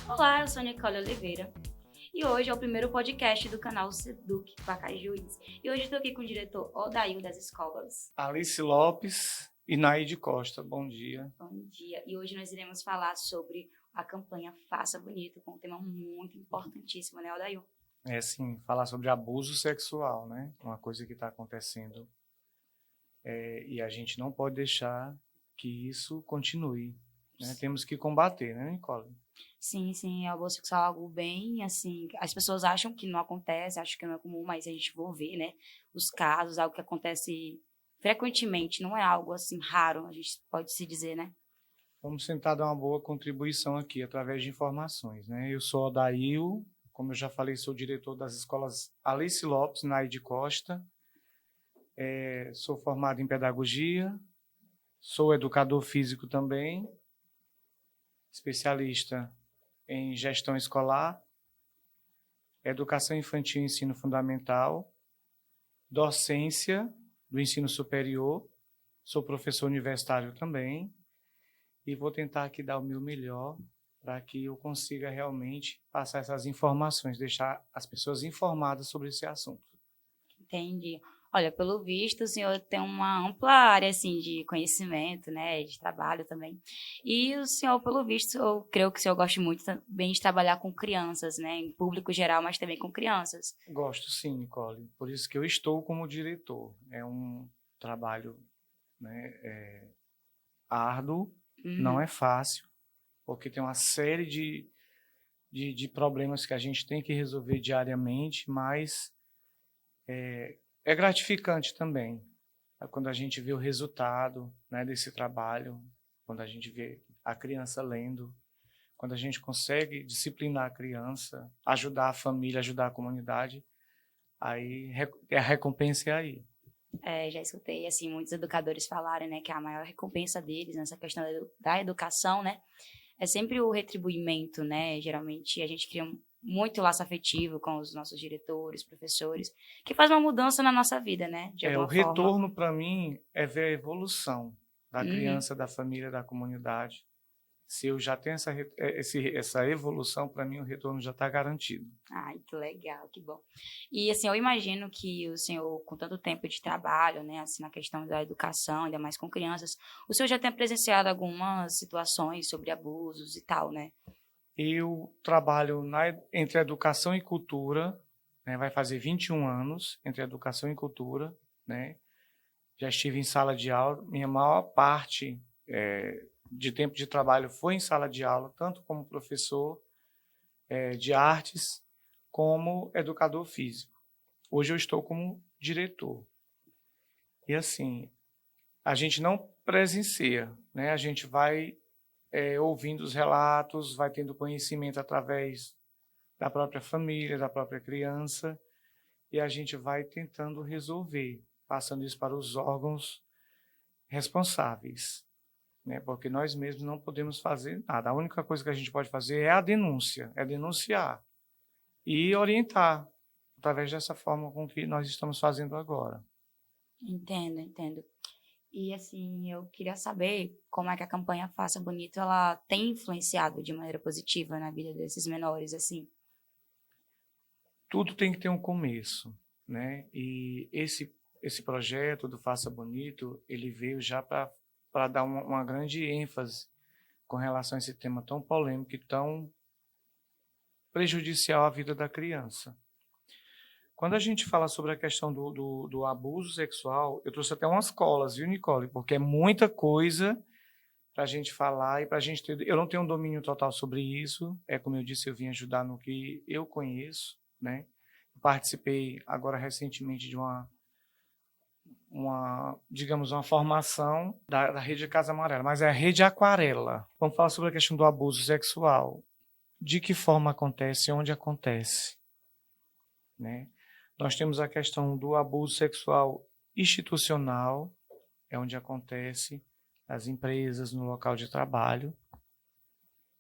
Olá, eu sou Nicole Oliveira e hoje é o primeiro podcast do canal Seduc Pacajus. E hoje estou aqui com o diretor Odail das escolas. Alice Lopes e Naide Costa, bom dia. Bom dia. E hoje nós iremos falar sobre a campanha Faça Bonito, com um tema muito importantíssimo, né, Odail? É sim, falar sobre abuso sexual, né? Uma coisa que está acontecendo e a gente não pode deixar que isso continue, né? Temos que combater, né, Nicole? Sim, o abuso sexual é algo bem, assim, as pessoas acham que não acontece, acham que não é comum, mas a gente vai ver, né, os casos, algo que acontece frequentemente, não é algo, assim, raro, a gente pode se dizer, né? Vamos tentar dar uma boa contribuição aqui através de informações, né? Eu sou Odail, como eu já falei, sou diretor das escolas Alice Lopes, Naide Costa, sou formado em pedagogia, sou educador físico também, especialista em gestão escolar, educação infantil e ensino fundamental, docência do ensino superior, sou professor universitário também, e vou tentar aqui dar o meu melhor para que eu consiga realmente passar essas informações, deixar as pessoas informadas sobre esse assunto. Entendi. Olha, pelo visto, o senhor tem uma ampla área, assim, de conhecimento, né, de trabalho também. E o senhor, pelo visto, eu creio que o senhor gosta muito também de trabalhar com crianças, né, em público geral, mas também com crianças. Gosto sim, Nicole, por isso que eu estou como diretor. É um trabalho, né, árduo, não Uhum. é fácil, porque tem uma série de problemas que a gente tem que resolver diariamente, mas é gratificante também. Quando a gente vê o resultado, né, desse trabalho, quando a gente vê a criança lendo, quando a gente consegue disciplinar a criança, ajudar a família, ajudar a comunidade, aí a recompensa é aí. Já escutei, assim, muitos educadores falarem, né, que a maior recompensa deles nessa questão da educação, né, é sempre o retribuimento, né, geralmente a gente cria muito laço afetivo com os nossos diretores, professores, que faz uma mudança na nossa vida, né, de O alguma forma. retorno para mim é ver a evolução da Uhum. criança, da família, da comunidade. Se eu já tenho essa evolução, para mim o retorno já está garantido. Ai, que legal, que bom. E assim, eu imagino que o senhor, com tanto tempo de trabalho, né, assim, na questão da educação, ainda mais com crianças, o senhor já tenha presenciado algumas situações sobre abusos e tal, né? Eu trabalho entre educação e cultura, né, vai fazer 21 anos entre educação e cultura, né? Já estive em sala de aula, minha maior parte de tempo de trabalho foi em sala de aula, tanto como professor de artes, como educador físico. Hoje eu estou como diretor. E assim, a gente não presencia, né? A gente vai ouvindo os relatos, vai tendo conhecimento através da própria família, da própria criança, e a gente vai tentando resolver, passando isso para os órgãos responsáveis, né? Porque nós mesmos não podemos fazer nada. A única coisa que a gente pode fazer é a denúncia, é denunciar e orientar, através dessa forma com que nós estamos fazendo agora. Entendo. E assim, eu queria saber como é que a campanha Faça Bonito, ela tem influenciado de maneira positiva na vida desses menores, assim. Tudo tem que ter um começo, né? E esse projeto do Faça Bonito, ele veio já para dar uma grande ênfase com relação a esse tema tão polêmico e tão prejudicial à vida da criança. Quando a gente fala sobre a questão do abuso sexual, eu trouxe até umas colas, viu, Nicole? Porque é muita coisa para a gente falar e para a gente ter. Eu não tenho um domínio total sobre isso. Como eu disse, eu vim ajudar no que eu conheço, né? Participei agora recentemente de digamos, uma formação da Rede Casa Amarela, mas é a Rede Aquarela. Vamos falar sobre a questão do abuso sexual. De que forma acontece, onde acontece, né? Nós temos a questão do abuso sexual institucional, é onde acontece nas empresas, no local de trabalho,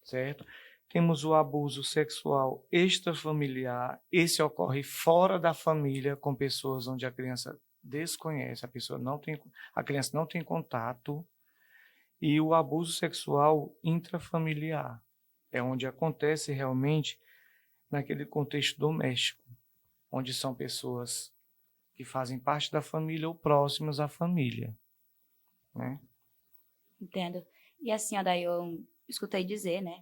certo? Temos o abuso sexual extrafamiliar, esse ocorre fora da família, com pessoas onde a criança desconhece, a criança não tem contato, e o abuso sexual intrafamiliar, é onde acontece realmente naquele contexto doméstico, onde são pessoas que fazem parte da família ou próximas à família, né? Entendo. E assim, ó, daí eu escutei dizer, né?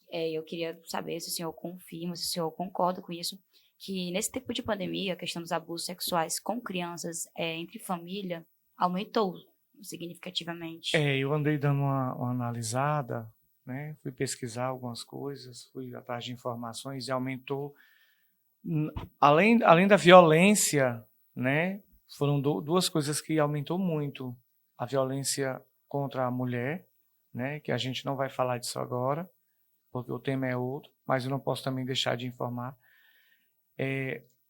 Eu queria saber se o senhor confirma, se o senhor concorda com isso, que nesse tempo de pandemia, a questão dos abusos sexuais com crianças entre família aumentou significativamente. Eu andei dando uma analisada, né? Fui pesquisar algumas coisas, fui atrás de informações e aumentou. Além da violência, né? Foram duas coisas que aumentou muito. A violência contra a mulher, né? Que a gente não vai falar disso agora, porque o tema é outro, mas eu não posso também deixar de informar.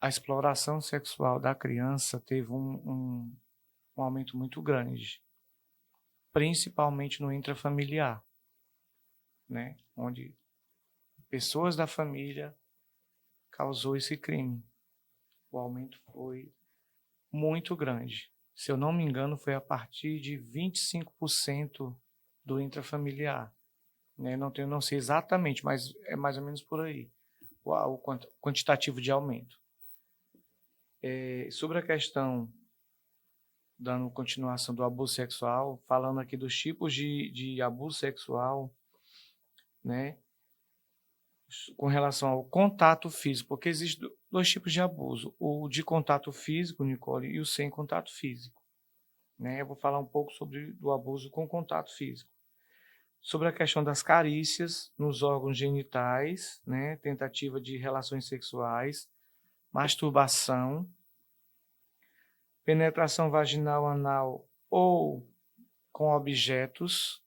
A exploração sexual da criança teve um aumento muito grande, principalmente no intrafamiliar, né? Onde pessoas da família causou esse crime. O aumento foi muito grande. Se eu não me engano, foi a partir de 25% do intrafamiliar. Né? Não sei exatamente, mas é mais ou menos por aí o quantitativo de aumento. Sobre a questão, dando continuação do abuso sexual, falando aqui dos tipos de abuso sexual, né? Com relação ao contato físico, porque existem dois tipos de abuso, o de contato físico, Nicole, e o sem contato físico. Né? Eu vou falar um pouco sobre o abuso com contato físico. Sobre a questão das carícias nos órgãos genitais, né? Tentativa de relações sexuais, masturbação, penetração vaginal, anal ou com objetos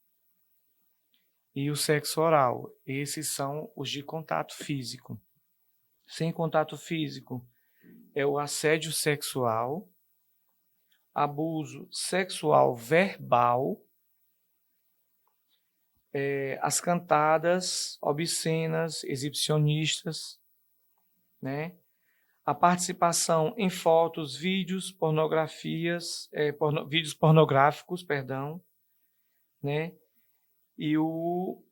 e o sexo oral. Esses são os de contato físico. Sem contato físico é o assédio sexual, abuso sexual verbal, as cantadas obscenas, exibicionistas, né? A participação em fotos, vídeos, vídeos pornográficos, perdão, né? E o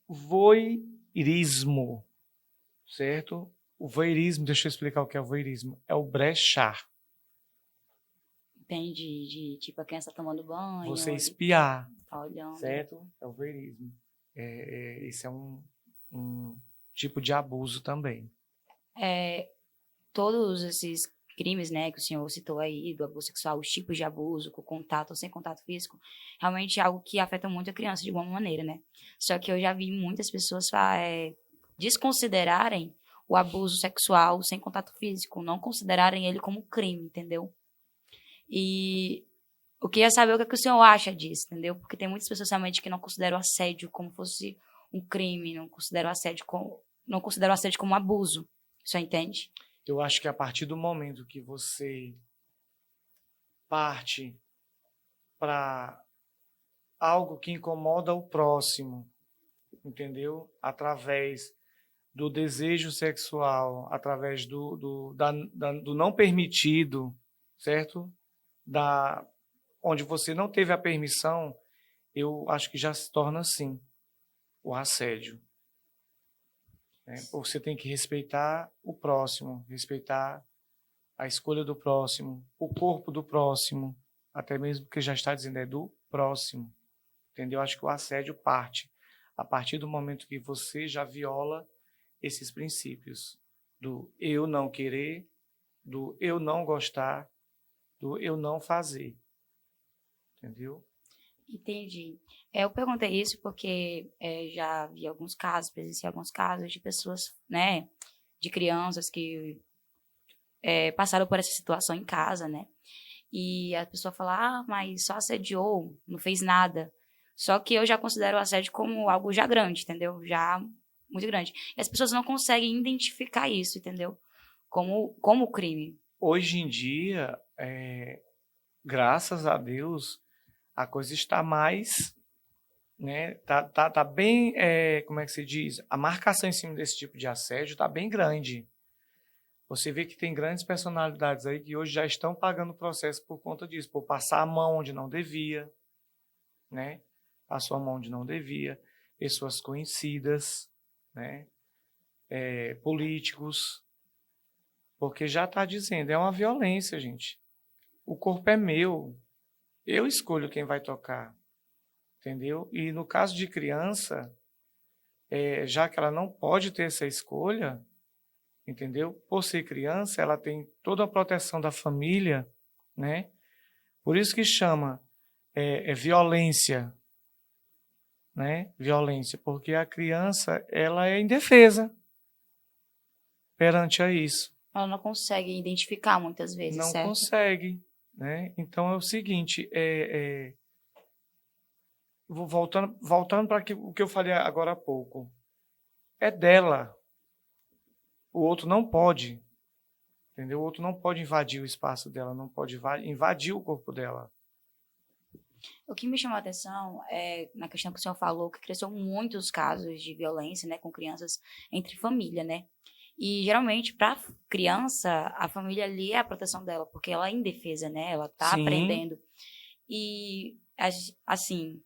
voyeurismo, certo? O voyeurismo, deixa eu explicar o que é o voyeurismo, é o brechar. Entendi, de tipo a criança tomando banho. Você espiar, tá olhando. certo? É o voyeurismo. Esse é um tipo de abuso também. Todos esses crimes, né, que o senhor citou aí, do abuso sexual, os tipos de abuso, com contato ou sem contato físico, realmente é algo que afeta muito a criança de alguma maneira, né? Só que eu já vi muitas pessoas desconsiderarem o abuso sexual sem contato físico, não considerarem ele como crime, entendeu? E eu queria saber o que o senhor acha disso, entendeu? Porque tem muitas pessoas realmente que não consideram assédio como fosse um crime, não consideram assédio como abuso. O senhor entende? Eu acho que a partir do momento que você parte para algo que incomoda o próximo, entendeu? Através do desejo sexual, através do não permitido, certo? Onde você não teve a permissão, eu acho que já se torna assim o assédio. Você tem que respeitar o próximo, respeitar a escolha do próximo, o corpo do próximo, até mesmo que já está dizendo é do próximo. Entendeu? Acho que o assédio parte a partir do momento que você já viola esses princípios do eu não querer, do eu não gostar, do eu não fazer. Entendeu? Entendi. Eu perguntei isso porque já vi alguns casos, presenciei alguns casos de pessoas, né, de crianças que passaram por essa situação em casa, né? E a pessoa fala, mas só assediou, não fez nada. Só que eu já considero o assédio como algo já grande, entendeu? Já muito grande. E as pessoas não conseguem identificar isso, entendeu? Como crime. Hoje em dia, graças a Deus, a coisa está mais, né? Tá bem, como é que se diz? A marcação em cima desse tipo de assédio está bem grande. Você vê que tem grandes personalidades aí que hoje já estão pagando o processo por conta disso, por passar a mão onde não devia, né? Passou a mão onde não devia. Pessoas conhecidas, né? Políticos, porque já está dizendo, é uma violência, gente. O corpo é meu, eu escolho quem vai tocar, entendeu? E no caso de criança, já que ela não pode ter essa escolha, entendeu? Por ser criança, ela tem toda a proteção da família, né? Por isso que chama violência, né? Violência, porque a criança, ela é indefesa perante a isso. Ela não consegue identificar muitas vezes, Não certo? consegue, né? Então é o seguinte, voltando para o que eu falei agora há pouco, é dela. O outro não pode, entendeu? O outro não pode invadir o espaço dela, não pode invadir o corpo dela. O que me chamou a atenção é, na questão que o senhor falou, que cresceu muitos casos de violência, né, com crianças entre família, né? E, geralmente, para criança, a família ali é a proteção dela, porque ela é indefesa, né? Ela tá Sim. aprendendo. E, assim,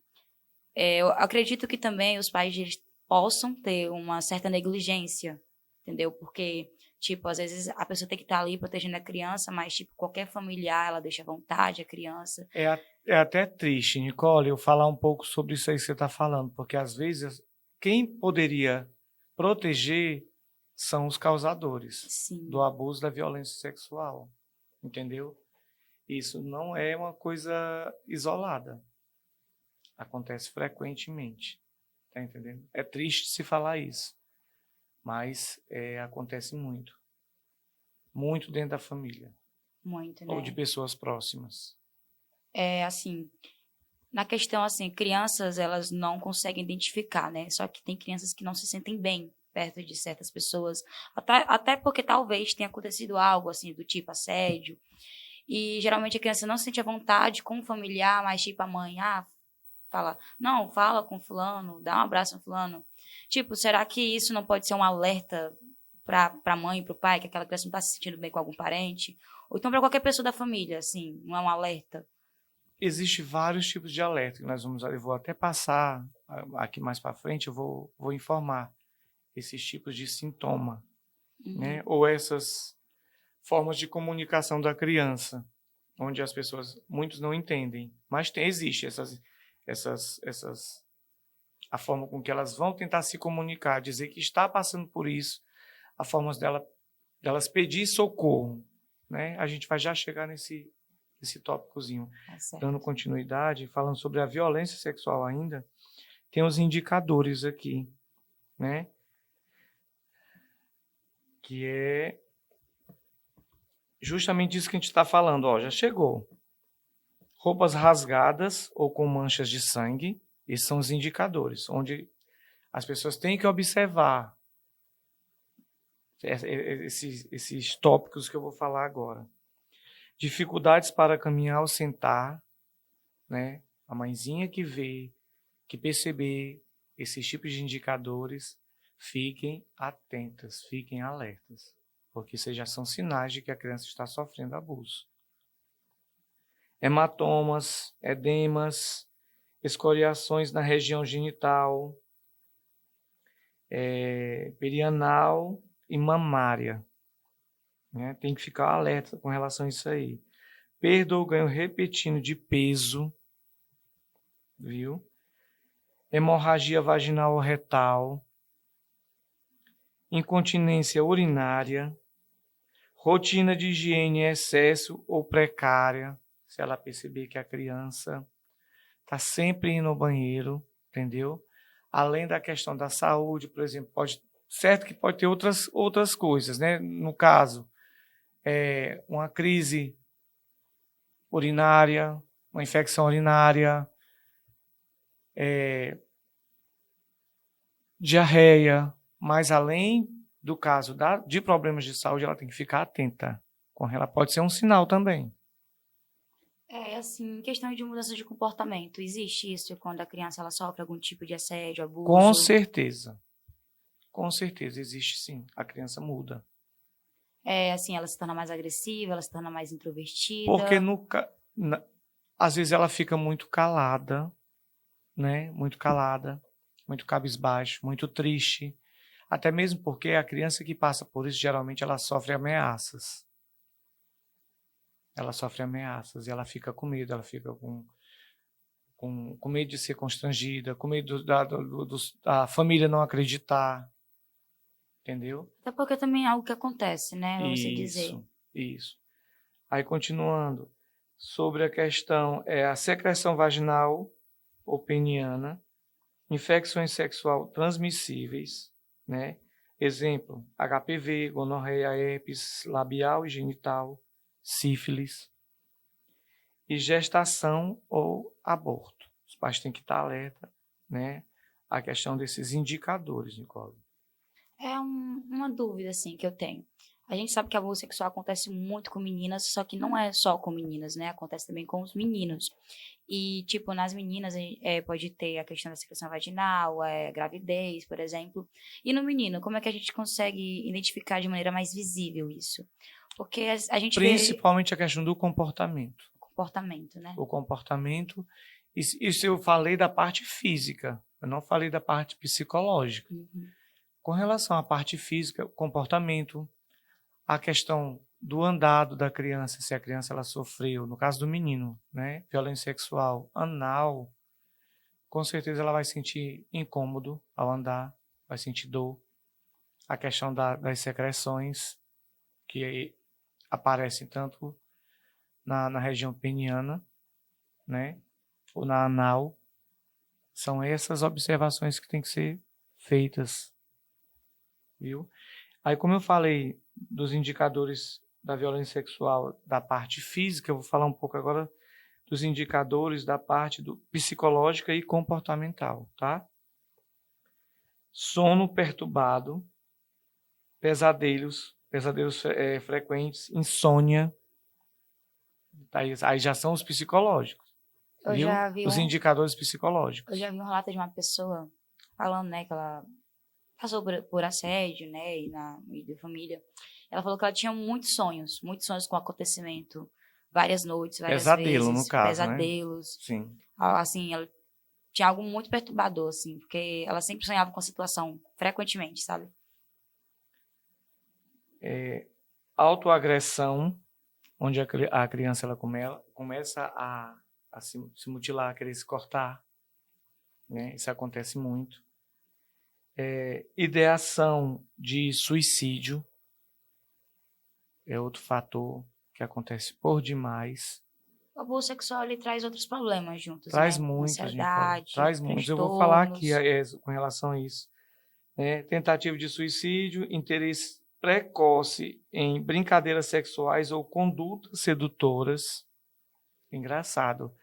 eu acredito que também os pais eles possam ter uma certa negligência, entendeu? Porque, tipo, às vezes a pessoa tem que estar ali protegendo a criança, mas, tipo, qualquer familiar, ela deixa à vontade a criança. É até triste, Nicole, eu falar um pouco sobre isso aí que você está falando, porque às vezes quem poderia proteger são os causadores Sim. do abuso da violência sexual, entendeu? Isso não é uma coisa isolada, acontece frequentemente, tá entendendo? É triste se falar isso, mas acontece muito, muito dentro da família, Muito, né? ou de pessoas próximas. Assim, na questão, assim, crianças, elas não conseguem identificar, né? Só que tem crianças que não se sentem bem perto de certas pessoas, até porque talvez tenha acontecido algo, assim, do tipo assédio. E, geralmente, a criança não se sente à vontade com o familiar, mas, tipo, a mãe, fala, não, fala com fulano, dá um abraço no fulano. Tipo, será que isso não pode ser um alerta pra mãe, pro pai, que aquela criança não tá se sentindo bem com algum parente? Ou então pra qualquer pessoa da família, assim, não é um alerta? Existem vários tipos de alerta que eu vou até passar aqui mais para frente, eu vou informar esses tipos de sintoma, né? Ou essas formas de comunicação da criança, onde as pessoas, muitos não entendem, mas existe a forma com que elas vão tentar se comunicar, dizer que está passando por isso, a forma delas pedir socorro, né? A gente vai já chegar nesse tópicozinho. Dando continuidade, falando sobre a violência sexual ainda, tem os indicadores aqui, né? Que é justamente isso que a gente está falando, ó, já chegou. Roupas rasgadas ou com manchas de sangue, esses são os indicadores, onde as pessoas têm que observar esses tópicos que eu vou falar agora. Dificuldades para caminhar ou sentar, né? A mãezinha que perceber esses tipos de indicadores, fiquem atentas, fiquem alertas, porque isso já são sinais de que a criança está sofrendo abuso. Hematomas, edemas, escoriações na região genital, perianal e mamária, né? Tem que ficar alerta com relação a isso aí. Perda ou ganho repetido de peso, viu? Hemorragia vaginal ou retal, incontinência urinária, rotina de higiene em excesso ou precária, se ela perceber que a criança está sempre indo ao banheiro, entendeu? Além da questão da saúde, por exemplo, certo que pode ter outras coisas, né? No caso, uma crise urinária, uma infecção urinária, diarreia, mas além do caso de problemas de saúde, ela tem que ficar atenta. Ela pode ser um sinal também. Assim, questão de mudança de comportamento. Existe isso quando a criança ela sofre algum tipo de assédio, abuso? Com certeza. Com certeza, existe sim. A criança muda. Assim, ela se torna mais agressiva, ela se torna mais introvertida. Porque às vezes ela fica muito calada, né? Muito calada, muito cabisbaixo, muito triste. Até mesmo porque a criança que passa por isso, geralmente ela sofre ameaças. Ela sofre ameaças e ela fica com medo, ela fica com medo de ser constrangida, com medo da família não acreditar, entendeu? Até porque também é algo que acontece, né? Você dizer. Isso. Aí, continuando, sobre a questão, a secreção vaginal ou peniana, infecções sexual transmissíveis, né? Exemplo, HPV, gonorreia, herpes labial e genital, sífilis, e gestação ou aborto. Os pais têm que estar alerta, né? A questão desses indicadores, Nicole. É uma dúvida, assim, que eu tenho. A gente sabe que abuso sexual acontece muito com meninas, só que não é só com meninas, né? Acontece também com os meninos. E, tipo, nas meninas pode ter a questão da secreção vaginal, gravidez, por exemplo. E no menino, como é que a gente consegue identificar de maneira mais visível isso? Porque a gente Principalmente a questão do comportamento. Comportamento, né? O comportamento. Isso eu falei da parte física, eu não falei da parte psicológica. Uhum. Com relação à parte física, comportamento, a questão do andado da criança, se a criança ela sofreu, no caso do menino, né, violência sexual anal, com certeza ela vai sentir incômodo ao andar, vai sentir dor. A questão das secreções, que aparecem tanto na região peniana, né, ou na anal, são essas observações que têm que ser feitas, viu? Aí, como eu falei dos indicadores da violência sexual da parte física, eu vou falar um pouco agora dos indicadores da parte psicológica e comportamental, tá? Sono perturbado, pesadelos frequentes, insônia, aí já são os psicológicos, viu? Os indicadores psicológicos. Eu já vi um relato de uma pessoa falando, né, que ela passou por assédio, né, e na meio da família. Ela falou que ela tinha muitos sonhos com o acontecimento, várias noites, várias Pesadelo, vezes, no caso, pesadelos. Né? Sim. Assim, ela tinha algo muito perturbador, assim, porque ela sempre sonhava com a situação, frequentemente, sabe? Autoagressão, onde a criança ela começa a se mutilar, a querer se cortar, né? Isso acontece muito. Ideação de suicídio é outro fator que acontece por demais. O abuso sexual, ele traz outros problemas juntos, Traz né? muitos, Ansiedade, traz muitos. Eu vou falar aqui com relação a isso. Tentativa de suicídio, interesse precoce em brincadeiras sexuais ou condutas sedutoras. Engraçado.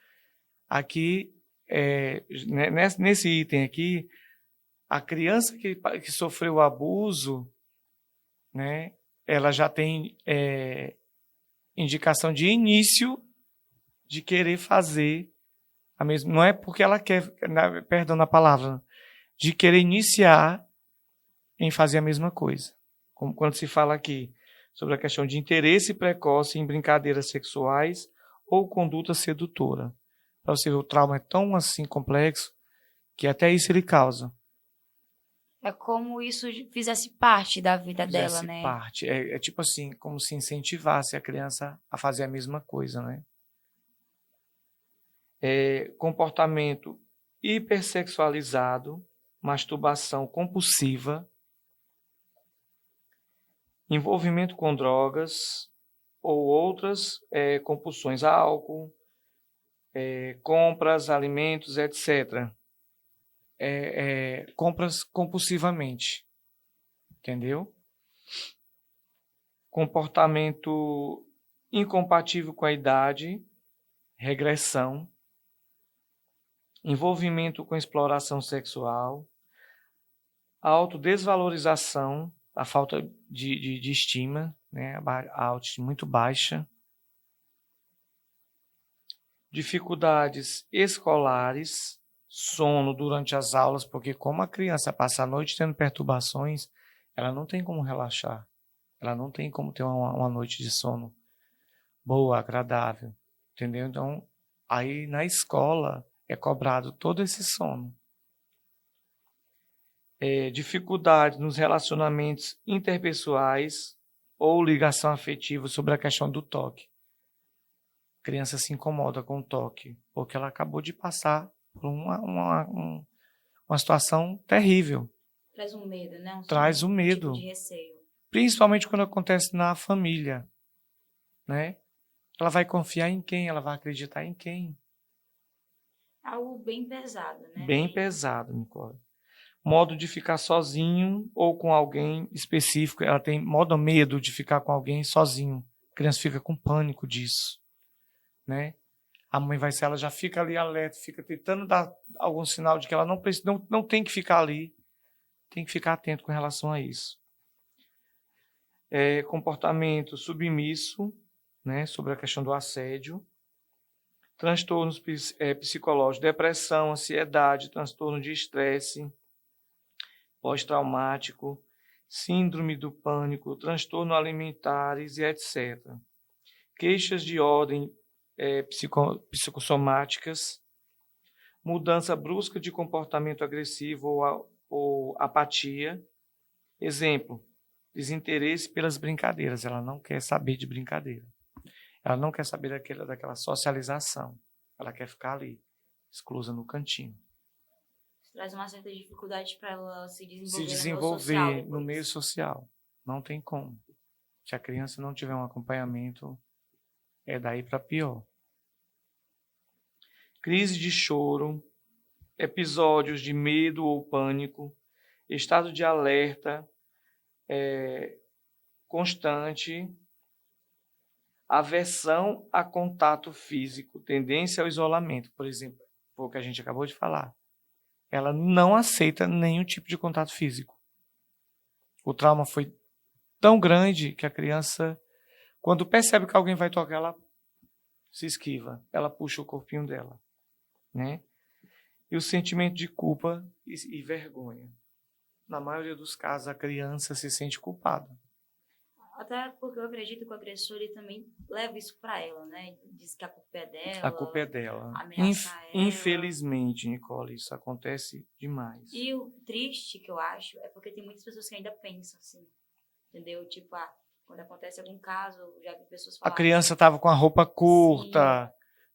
Aqui, nesse item aqui, a criança que sofreu abuso, né, ela já tem indicação de início de querer fazer a mesma. Não é porque ela quer, perdão na palavra, de querer iniciar em fazer a mesma coisa. Como quando se fala aqui sobre a questão de interesse precoce em brincadeiras sexuais ou conduta sedutora. Para você ver, o trauma é tão assim complexo que até isso ele causa. É como isso fizesse parte da vida dela, né? Parte. É tipo assim, como se incentivasse a criança a fazer a mesma coisa, né? Comportamento hipersexualizado, masturbação compulsiva, envolvimento com drogas ou outras compulsões, álcool, compras, alimentos, etc. Compras compulsivamente, entendeu? Comportamento incompatível com a idade, regressão, envolvimento com exploração sexual, autodesvalorização, a falta de estima, né? A autoestima muito baixa, dificuldades escolares, sono durante as aulas, porque como a criança passa a noite tendo perturbações, ela não tem como relaxar, ela não tem como ter uma noite de sono boa, agradável, entendeu? Então, aí na escola é cobrado todo esse sono. dificuldade nos relacionamentos interpessoais ou ligação afetiva sobre a questão do toque. A criança se incomoda com o toque, porque ela acabou de passar por uma situação terrível. Traz um medo, né? Traz um medo. Tipo de receio. Principalmente quando acontece na família, né? Ela vai confiar em quem? Ela vai acreditar em quem? Algo bem pesado, né? Bem pesado, Nicole. Modo de ficar sozinho ou com alguém específico. Ela tem medo de ficar com alguém sozinho. A criança fica com pânico disso, né? A mãe ela já fica ali alerta, fica tentando dar algum sinal de que ela não tem que ficar ali. Tem que ficar atento com relação a isso. Comportamento submisso, né, sobre a questão do assédio. Transtornos psicológicos, depressão, ansiedade, transtorno de estresse, pós-traumático, síndrome do pânico, transtorno alimentares e etc. Queixas de ordem psicossomáticas, mudança brusca de comportamento agressivo ou apatia. Exemplo, desinteresse pelas brincadeiras. Ela não quer saber de brincadeira. Ela não quer saber daquela socialização. Ela quer ficar ali, exclusa no cantinho. Traz uma certa dificuldade para ela se desenvolver no meio social. Não tem como. Se a criança não tiver um acompanhamento, é daí para pior. Crise de choro, episódios de medo ou pânico, estado de alerta constante, aversão a contato físico, tendência ao isolamento, por exemplo, foi o que a gente acabou de falar. Ela não aceita nenhum tipo de contato físico. O trauma foi tão grande que a criança, quando percebe que alguém vai tocar, ela se esquiva, ela puxa o corpinho dela, né? E o sentimento de culpa e vergonha. Na maioria dos casos, a criança se sente culpada. Até porque eu acredito que o agressor ele também leva isso para ela, né? Diz que a culpa é dela. A culpa é dela. Ameaça ela. Infelizmente, Nicole, isso acontece demais. E o triste que eu acho é porque tem muitas pessoas que ainda pensam assim, entendeu? Tipo, quando acontece algum caso, já vi pessoas falarem. A criança estava com a roupa curta, sim,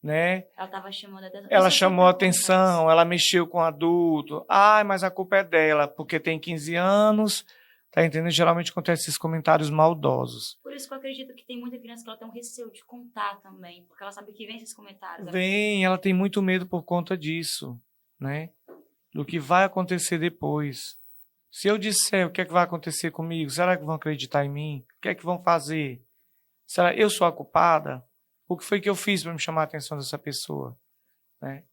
né? Ela estava chamando a atenção. Ela chamou a atenção, ela mexeu com o adulto. Mas a culpa é dela, porque tem 15 anos. Tá entendendo? Geralmente acontecem esses comentários maldosos. Por isso que eu acredito que tem muita criança que ela tem um receio de contar também, porque ela sabe que vem esses comentários. Ela tem muito medo por conta disso, né? Do que vai acontecer depois. Se eu disser o que é que vai acontecer comigo, será que vão acreditar em mim? O que é que vão fazer? Será que eu sou a culpada? O que foi que eu fiz para me chamar a atenção dessa pessoa? Né?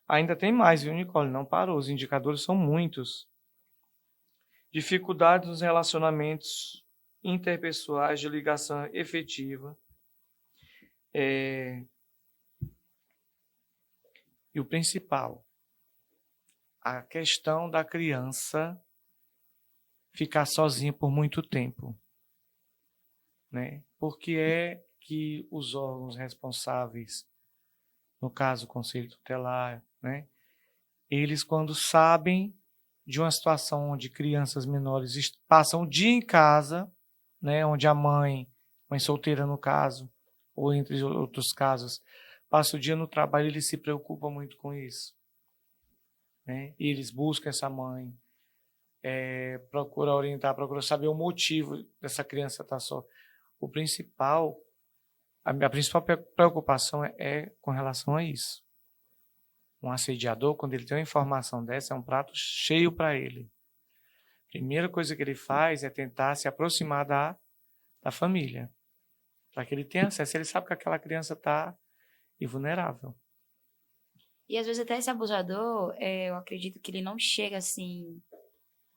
Ainda tem mais, viu, Nicole? Não parou. Os indicadores são muitos. Dificuldades nos relacionamentos interpessoais de ligação efetiva. E o principal, a questão da criança ficar sozinha por muito tempo. Né? Porque é que os órgãos responsáveis, no caso o Conselho Tutelar, né? Eles, quando sabem de uma situação onde crianças menores passam o dia em casa, né, onde a mãe solteira no caso, ou entre outros casos, passa o dia no trabalho, eles se preocupam muito com isso. Né? E eles buscam essa mãe, procuram orientar, procuram saber o motivo dessa criança estar só. A principal preocupação é com relação a isso. Um assediador, quando ele tem uma informação dessa, é um prato cheio para ele. A primeira coisa que ele faz é tentar se aproximar da família, para que ele tenha acesso. Ele sabe que aquela criança está vulnerável. E às vezes até esse abusador, eu acredito que ele não chega assim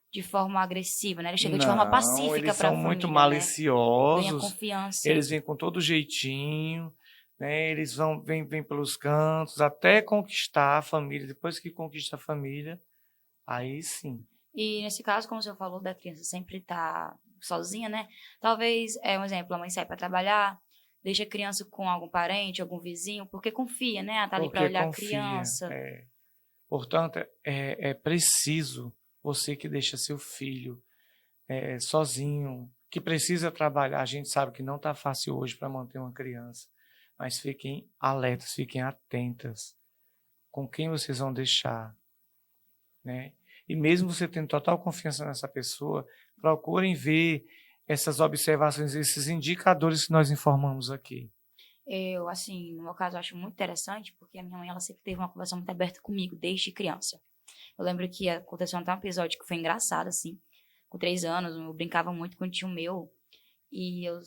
de forma agressiva, né? Ele chega de forma pacífica para a família. Eles são muito maliciosos. Ganha confiança. Eles vêm com todo jeitinho. Né? Eles vêm pelos cantos até conquistar a família. Depois que conquista a família, aí sim. E nesse caso, como o senhor falou, da criança sempre estar sozinha, né? Talvez, um exemplo, a mãe sai para trabalhar, deixa a criança com algum parente, algum vizinho, porque confia, né? Tá ali para olhar a criança. Portanto, é preciso você que deixa seu filho sozinho, que precisa trabalhar, a gente sabe que não está fácil hoje para manter uma criança, mas fiquem alertas, fiquem atentas com quem vocês vão deixar, né? E mesmo você tendo total confiança nessa pessoa, procurem ver essas observações, esses indicadores que nós informamos aqui. Eu, assim, no meu caso, eu acho muito interessante, porque a minha mãe, ela sempre teve uma conversa muito aberta comigo, desde criança. Eu lembro que aconteceu até um episódio que foi engraçado, assim. Com 3 anos, eu brincava muito com o tio meu. E eu,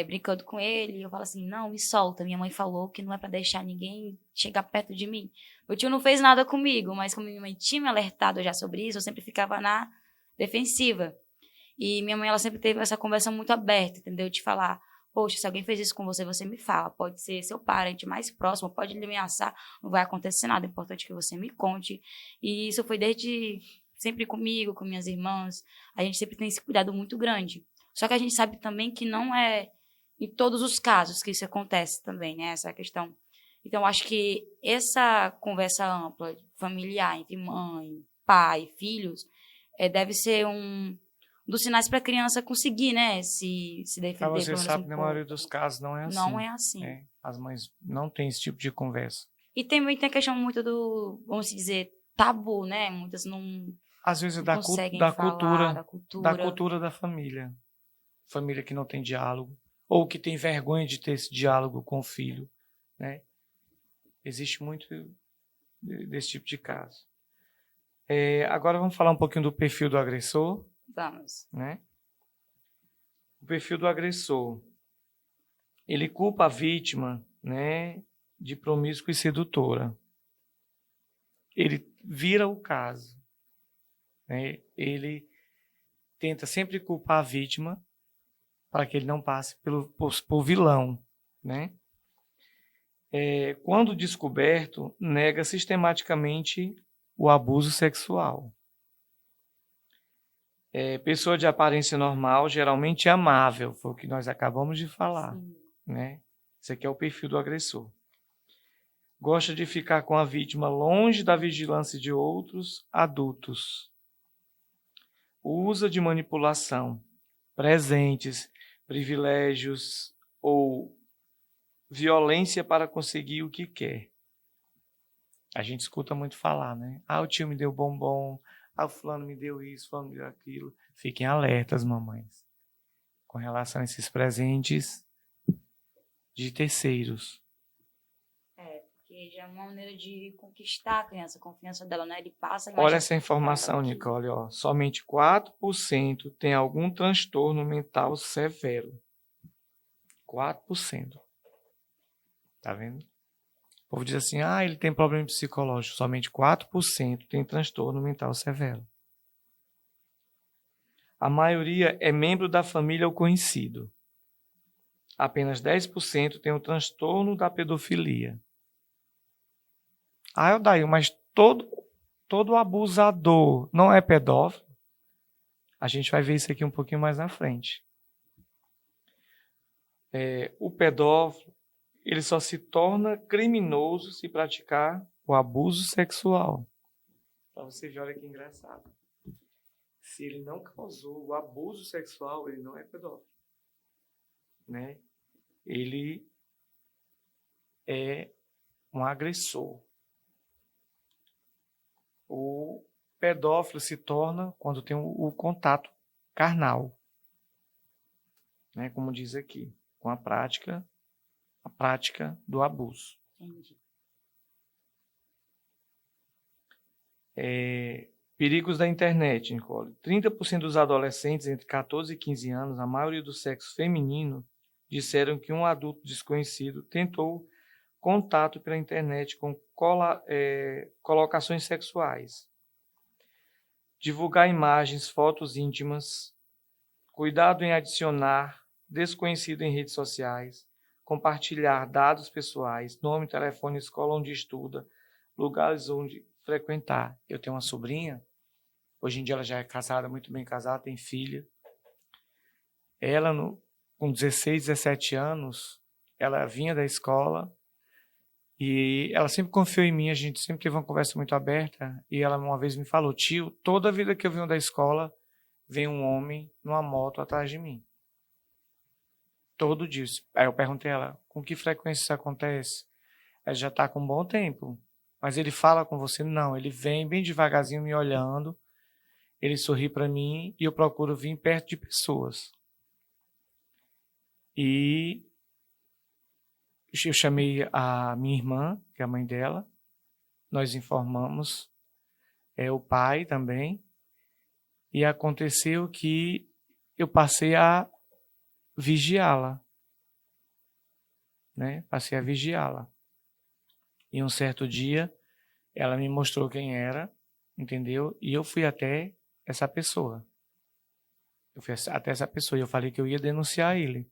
brincando com ele, eu falo assim, não, me solta. Minha mãe falou que não é pra deixar ninguém chegar perto de mim. O tio não fez nada comigo, mas como minha mãe tinha me alertado já sobre isso, eu sempre ficava na defensiva. E minha mãe, ela sempre teve essa conversa muito aberta, entendeu? De falar, poxa, se alguém fez isso com você, você me fala. Pode ser seu parente mais próximo, pode lhe ameaçar, não vai acontecer nada. É importante que você me conte. E isso foi desde sempre comigo, com minhas irmãs. A gente sempre tem esse cuidado muito grande. Só que a gente sabe também que não é em todos os casos que isso acontece também, né? Essa questão. Então, eu acho que essa conversa ampla, familiar, entre mãe, pai, filhos, deve ser um dos sinais para a criança conseguir, né, se Mas defender, você pelo menos sabe um que na pouco. maioria dos casos não é assim. Não é assim. As mães não têm esse tipo de conversa. E também tem a questão muito do, vamos dizer, tabu, né? Muitas não Às vezes não da conseguem da falar cultura, da cultura. da cultura da família. Família que não tem diálogo, ou que tem vergonha de ter esse diálogo com o filho, né? Existe muito desse tipo de caso. Agora vamos falar um pouquinho do perfil do agressor, Vamos. né? O perfil do agressor, ele culpa a vítima, né, de promíscua e sedutora. Ele vira o caso, né? Ele tenta sempre culpar a vítima para que ele não passe por vilão, né? Quando descoberto, nega sistematicamente o abuso sexual. Pessoa de aparência normal, geralmente amável, foi o que nós acabamos de falar, né? Esse aqui é o perfil do agressor. Gosta de ficar com a vítima longe da vigilância de outros adultos. Usa de manipulação, presentes, privilégios ou violência para conseguir o que quer. A gente escuta muito falar, né? O tio me deu bombom, o fulano me deu isso, fulano me deu aquilo. Fiquem alertas, mamães, com relação a esses presentes de terceiros. Porque já é uma maneira de conquistar a criança, a confiança dela, né? Ele passa... Olha essa informação, Nicole, ó. Somente 4% tem algum transtorno mental severo. 4%. Tá vendo? O povo diz assim, ele tem problema psicológico. Somente 4% tem transtorno mental severo. A maioria é membro da família ou conhecido. Apenas 10% tem o transtorno da pedofilia. Odair, mas todo abusador não é pedófilo? A gente vai ver isso aqui um pouquinho mais na frente. O pedófilo, ele só se torna criminoso se praticar o abuso sexual. Para você ver, olha que engraçado. Se ele não causou o abuso sexual, ele não é pedófilo, né? Ele é um agressor. O pedófilo se torna quando tem o contato carnal, né? Como diz aqui, com a prática do abuso. Entendi. Perigos da internet, Nicole. 30% dos adolescentes entre 14 e 15 anos, a maioria do sexo feminino, disseram que um adulto desconhecido tentou contato pela internet com colocações sexuais. Divulgar imagens, fotos íntimas, cuidado em adicionar desconhecido em redes sociais, compartilhar dados pessoais, nome, telefone, escola onde estuda, lugares onde frequentar. Eu tenho uma sobrinha, hoje em dia ela já é casada, muito bem casada, tem filha. Ela, com 16, 17 anos, ela vinha da escola, E ela sempre confiou em mim, a gente sempre teve uma conversa muito aberta, e ela uma vez me falou: tio, toda vida que eu venho da escola, vem um homem numa moto atrás de mim. Todo dia. Aí eu perguntei a ela: com que frequência isso acontece? Ela já está com um bom tempo. Mas ele fala com você? Não, ele vem bem devagarzinho me olhando, ele sorri para mim e eu procuro vir perto de pessoas. E eu chamei a minha irmã, que é a mãe dela, nós informamos o pai também, e aconteceu que eu passei a vigiá-la, né? Passei a vigiá-la. E um certo dia, ela me mostrou quem era, entendeu? E eu fui até essa pessoa. Eu fui até essa pessoa e eu falei que eu ia denunciar ele,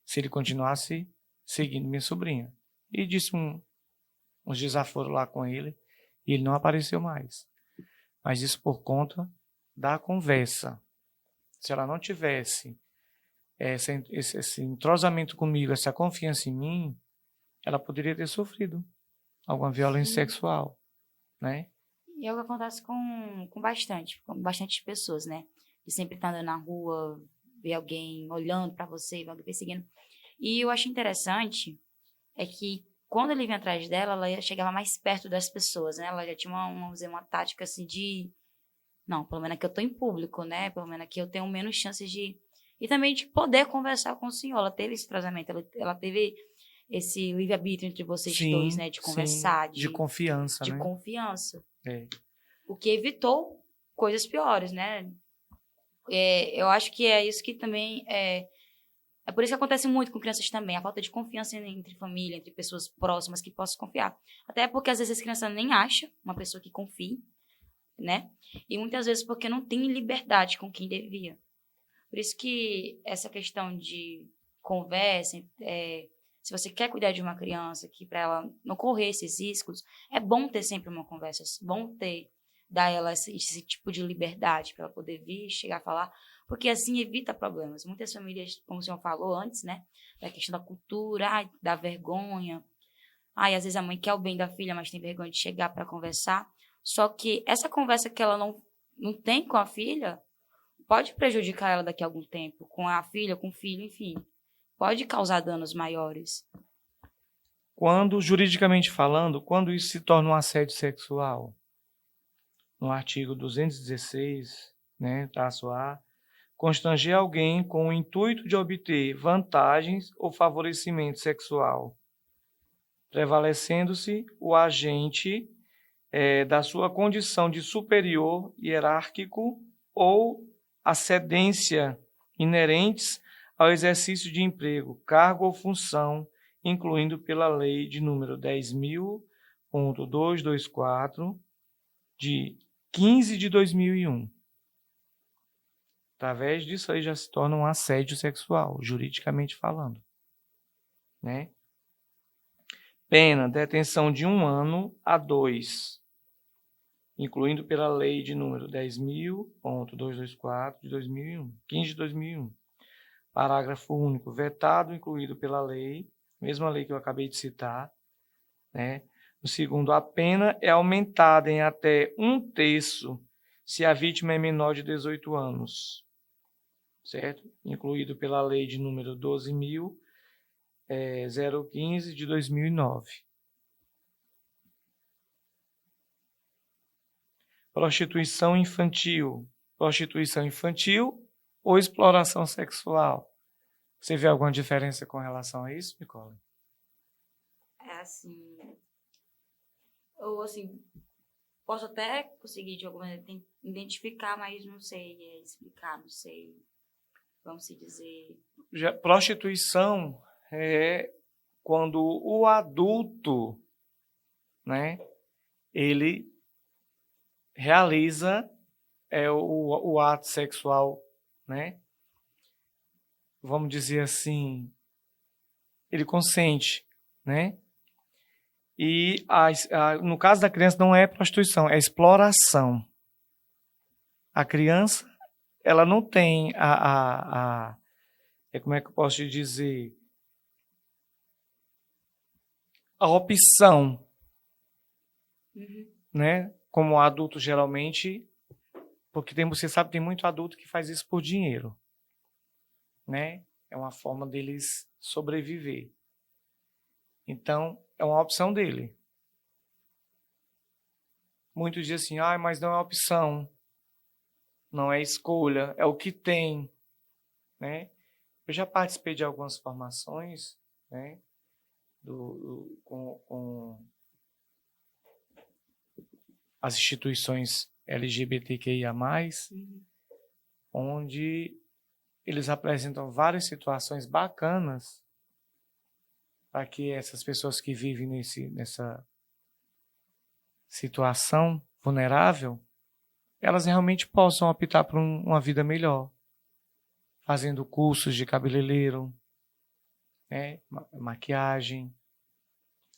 se ele continuasse seguindo minha sobrinha. E disse uns desaforos lá com ele, e ele não apareceu mais. Mas isso por conta da conversa. Se ela não tivesse esse entrosamento comigo, essa confiança em mim, ela poderia ter sofrido alguma violência sexual, né? E é o que acontece com bastante pessoas, né? De sempre estar andando na rua, ver alguém olhando pra você, ver alguém perseguindo. E eu acho interessante é que quando ele vinha atrás dela, ela chegava mais perto das pessoas, né? Ela já tinha vamos dizer, uma tática assim de não, pelo menos aqui eu tô em público, né? Pelo menos aqui eu tenho menos chances de e também de poder conversar com o senhor. Ela teve esse tratamento, ela teve esse livre-arbítrio entre vocês dois, né? De conversar, de confiança, de né? confiança. É. O que evitou coisas piores, né? Eu acho que é isso que também é por isso que acontece muito com crianças também, a falta de confiança entre família, entre pessoas próximas que possam confiar. Até porque às vezes a criança nem acha uma pessoa que confie, né? E muitas vezes porque não tem liberdade com quem devia. Por isso que essa questão de conversa, se você quer cuidar de uma criança, que para ela não correr esses riscos, é bom ter sempre uma conversa, é bom dar ela esse tipo de liberdade para ela poder vir, chegar a falar, porque assim evita problemas. Muitas famílias, como o senhor falou antes, né, da questão da cultura, da vergonha. Às vezes a mãe quer o bem da filha, mas tem vergonha de chegar para conversar. Só que essa conversa que ela não tem com a filha pode prejudicar ela daqui a algum tempo, com a filha, com o filho, enfim. Pode causar danos maiores. Quando, juridicamente falando, quando isso se torna um assédio sexual? No artigo 216, né, traço A, constranger alguém com o intuito de obter vantagens ou favorecimento sexual, prevalecendo-se o agente da sua condição de superior hierárquico ou ascendência inerentes ao exercício de emprego, cargo ou função, incluindo pela lei de número 10.224, de 15 de 2001. Através disso aí já se torna um assédio sexual, juridicamente falando, né? Pena, detenção de 1 ano a 2, incluindo pela lei de número 10.224 de 2001, 15 de 2001. Parágrafo único, vetado, incluído pela lei, mesma lei que eu acabei de citar, né? No segundo, a pena é aumentada em até 1/3 se a vítima é menor de 18 anos, certo? Incluído pela lei de número 12.015 de 2009. Prostituição infantil ou exploração sexual. Você vê alguma diferença com relação a isso, Nicole? Eu posso até conseguir de alguma maneira identificar, mas não sei explicar, não sei, vamos se dizer. Prostituição é quando o adulto, né, ele realiza o ato sexual, né? Vamos dizer assim, ele consente, né? E no caso da criança não é prostituição, é exploração. A criança, ela não tem como é que eu posso te dizer? a opção, Uhum. né? Como adulto, geralmente, porque você sabe, tem muito adulto que faz isso por dinheiro, né? É uma forma deles sobreviver. Então, é uma opção dele. Muitos dizem assim, mas não é opção, não é escolha, é o que tem, né? Eu já participei de algumas formações, né? Com as instituições LGBTQIA+, Uhum. onde eles apresentam várias situações bacanas para que essas pessoas que vivem nessa situação vulnerável, elas realmente possam optar por uma vida melhor, fazendo cursos de cabeleireiro, né, maquiagem,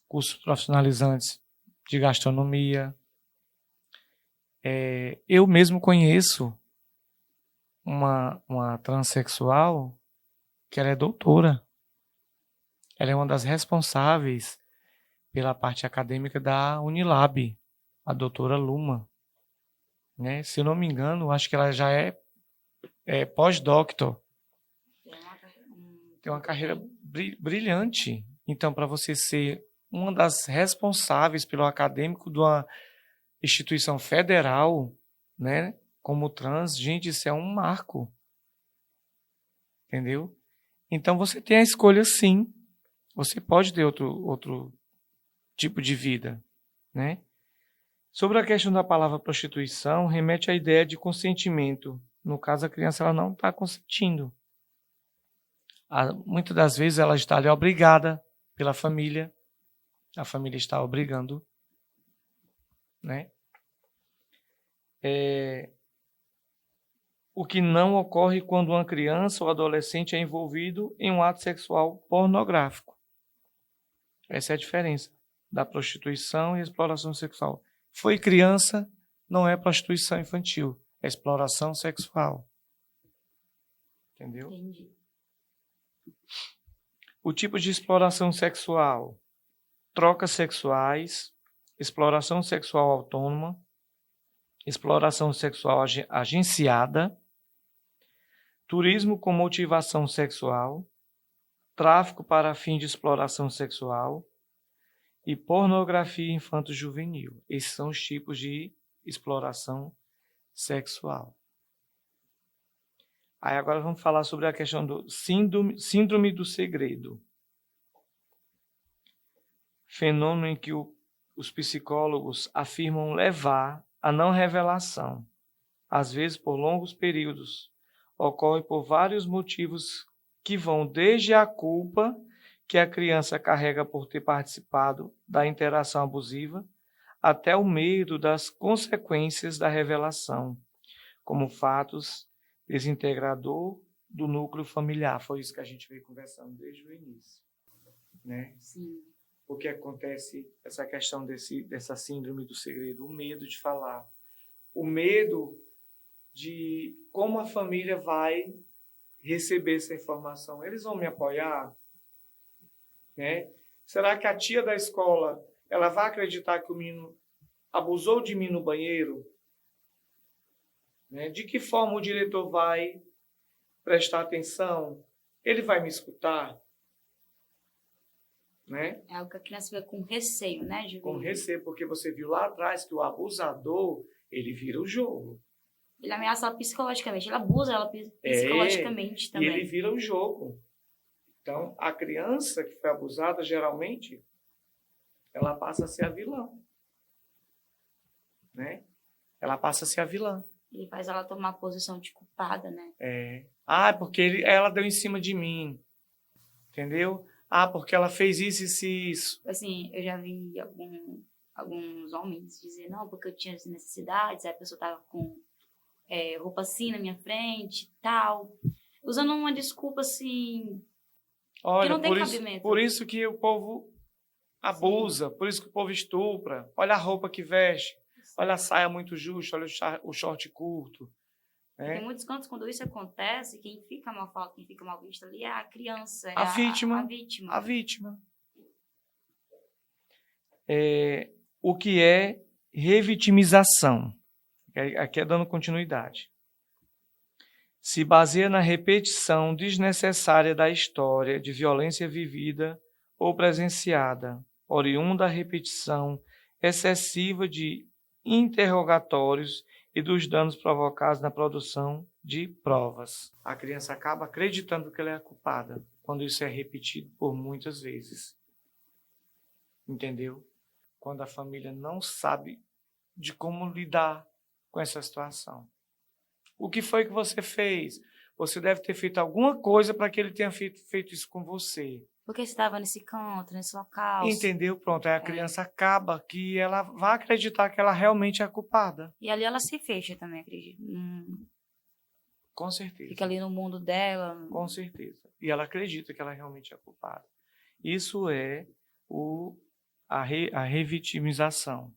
cursos profissionalizantes de gastronomia. Eu mesmo conheço uma transexual que ela é doutora. Ela é uma das responsáveis pela parte acadêmica da Unilab, a doutora Luma. Né? Se eu não me engano, acho que ela já é pós-doctor. Tem uma carreira brilhante. Então, para você ser uma das responsáveis pelo acadêmico de uma instituição federal, né, como trans, gente, isso é um marco. Entendeu? Então, você tem a escolha, sim. Você pode ter outro tipo de vida, né? Sobre a questão da palavra prostituição, remete à ideia de consentimento. No caso, a criança ela não está consentindo. Muitas das vezes ela está ali obrigada pela família. A família está obrigando, né? O que não ocorre quando uma criança ou adolescente é envolvido em um ato sexual pornográfico. Essa é a diferença da prostituição e exploração sexual. Foi criança, não é prostituição infantil, é exploração sexual. Entendeu? Entendi. O tipo de exploração sexual: trocas sexuais, exploração sexual autônoma, exploração sexual agenciada, turismo com motivação sexual, tráfico para fim de exploração sexual e pornografia infanto-juvenil. Esses são os tipos de exploração sexual. Aí agora vamos falar sobre a questão do síndrome do segredo. Fenômeno em que os psicólogos afirmam levar à não revelação, às vezes por longos períodos. Ocorre por vários motivos que vão desde a culpa que a criança carrega por ter participado da interação abusiva, até o medo das consequências da revelação, como fatos desintegrador do núcleo familiar. Foi isso que a gente veio conversando desde o início, né? Sim. O que acontece, essa questão dessa síndrome do segredo, o medo de falar, o medo de como a família vai receber essa informação. Eles vão me apoiar? Né? Será que a tia da escola ela vai acreditar que o menino abusou de mim no banheiro? Né? De que forma o diretor vai prestar atenção? Ele vai me escutar? Né? É algo que a criança fica com receio, né, Julinho? Com receio, porque você viu lá atrás que o abusador, ele vira o jogo. Ele ameaça ela psicologicamente, ele abusa ela psicologicamente também. E ele vira o jogo. Então, a criança que foi abusada, geralmente, ela passa a ser a vilã. Né? Ela passa a ser a vilã. Ele faz ela tomar posição de culpada, né? Porque ela deu em cima de mim. Entendeu? Porque ela fez isso e isso. Assim, eu já vi alguns homens dizer, não, porque eu tinha as necessidades, aí a pessoa tava com roupa assim na minha frente e tal. Usando uma desculpa, assim, olha, que não tem cabimento. Por isso que o povo abusa, sim. Por isso que o povo estupra. Olha a roupa que veste, olha a saia muito justa, olha o short curto. Tem muitos cantos, quando isso acontece, quem fica mal falado, quem fica mal visto ali é a criança, a vítima. A vítima. A vítima. O que é revitimização? Aqui é dando continuidade. Se baseia na repetição desnecessária da história de violência vivida ou presenciada, oriunda da repetição excessiva de interrogatórios e dos danos provocados na produção de provas. A criança acaba acreditando que ela é a culpada, quando isso é repetido por muitas vezes. Entendeu? Quando a família não sabe de como lidar com essa situação. O que foi que você fez? Você deve ter feito alguma coisa para que ele tenha feito isso com você. Porque você estava nesse canto, nesse local. Entendeu? Pronto. Aí a criança acaba que ela vai acreditar que ela realmente é a culpada. E ali ela se fecha também, acredito. Com certeza. Fica ali no mundo dela. Com certeza. E ela acredita que ela realmente é a culpada. Isso é a revitimização.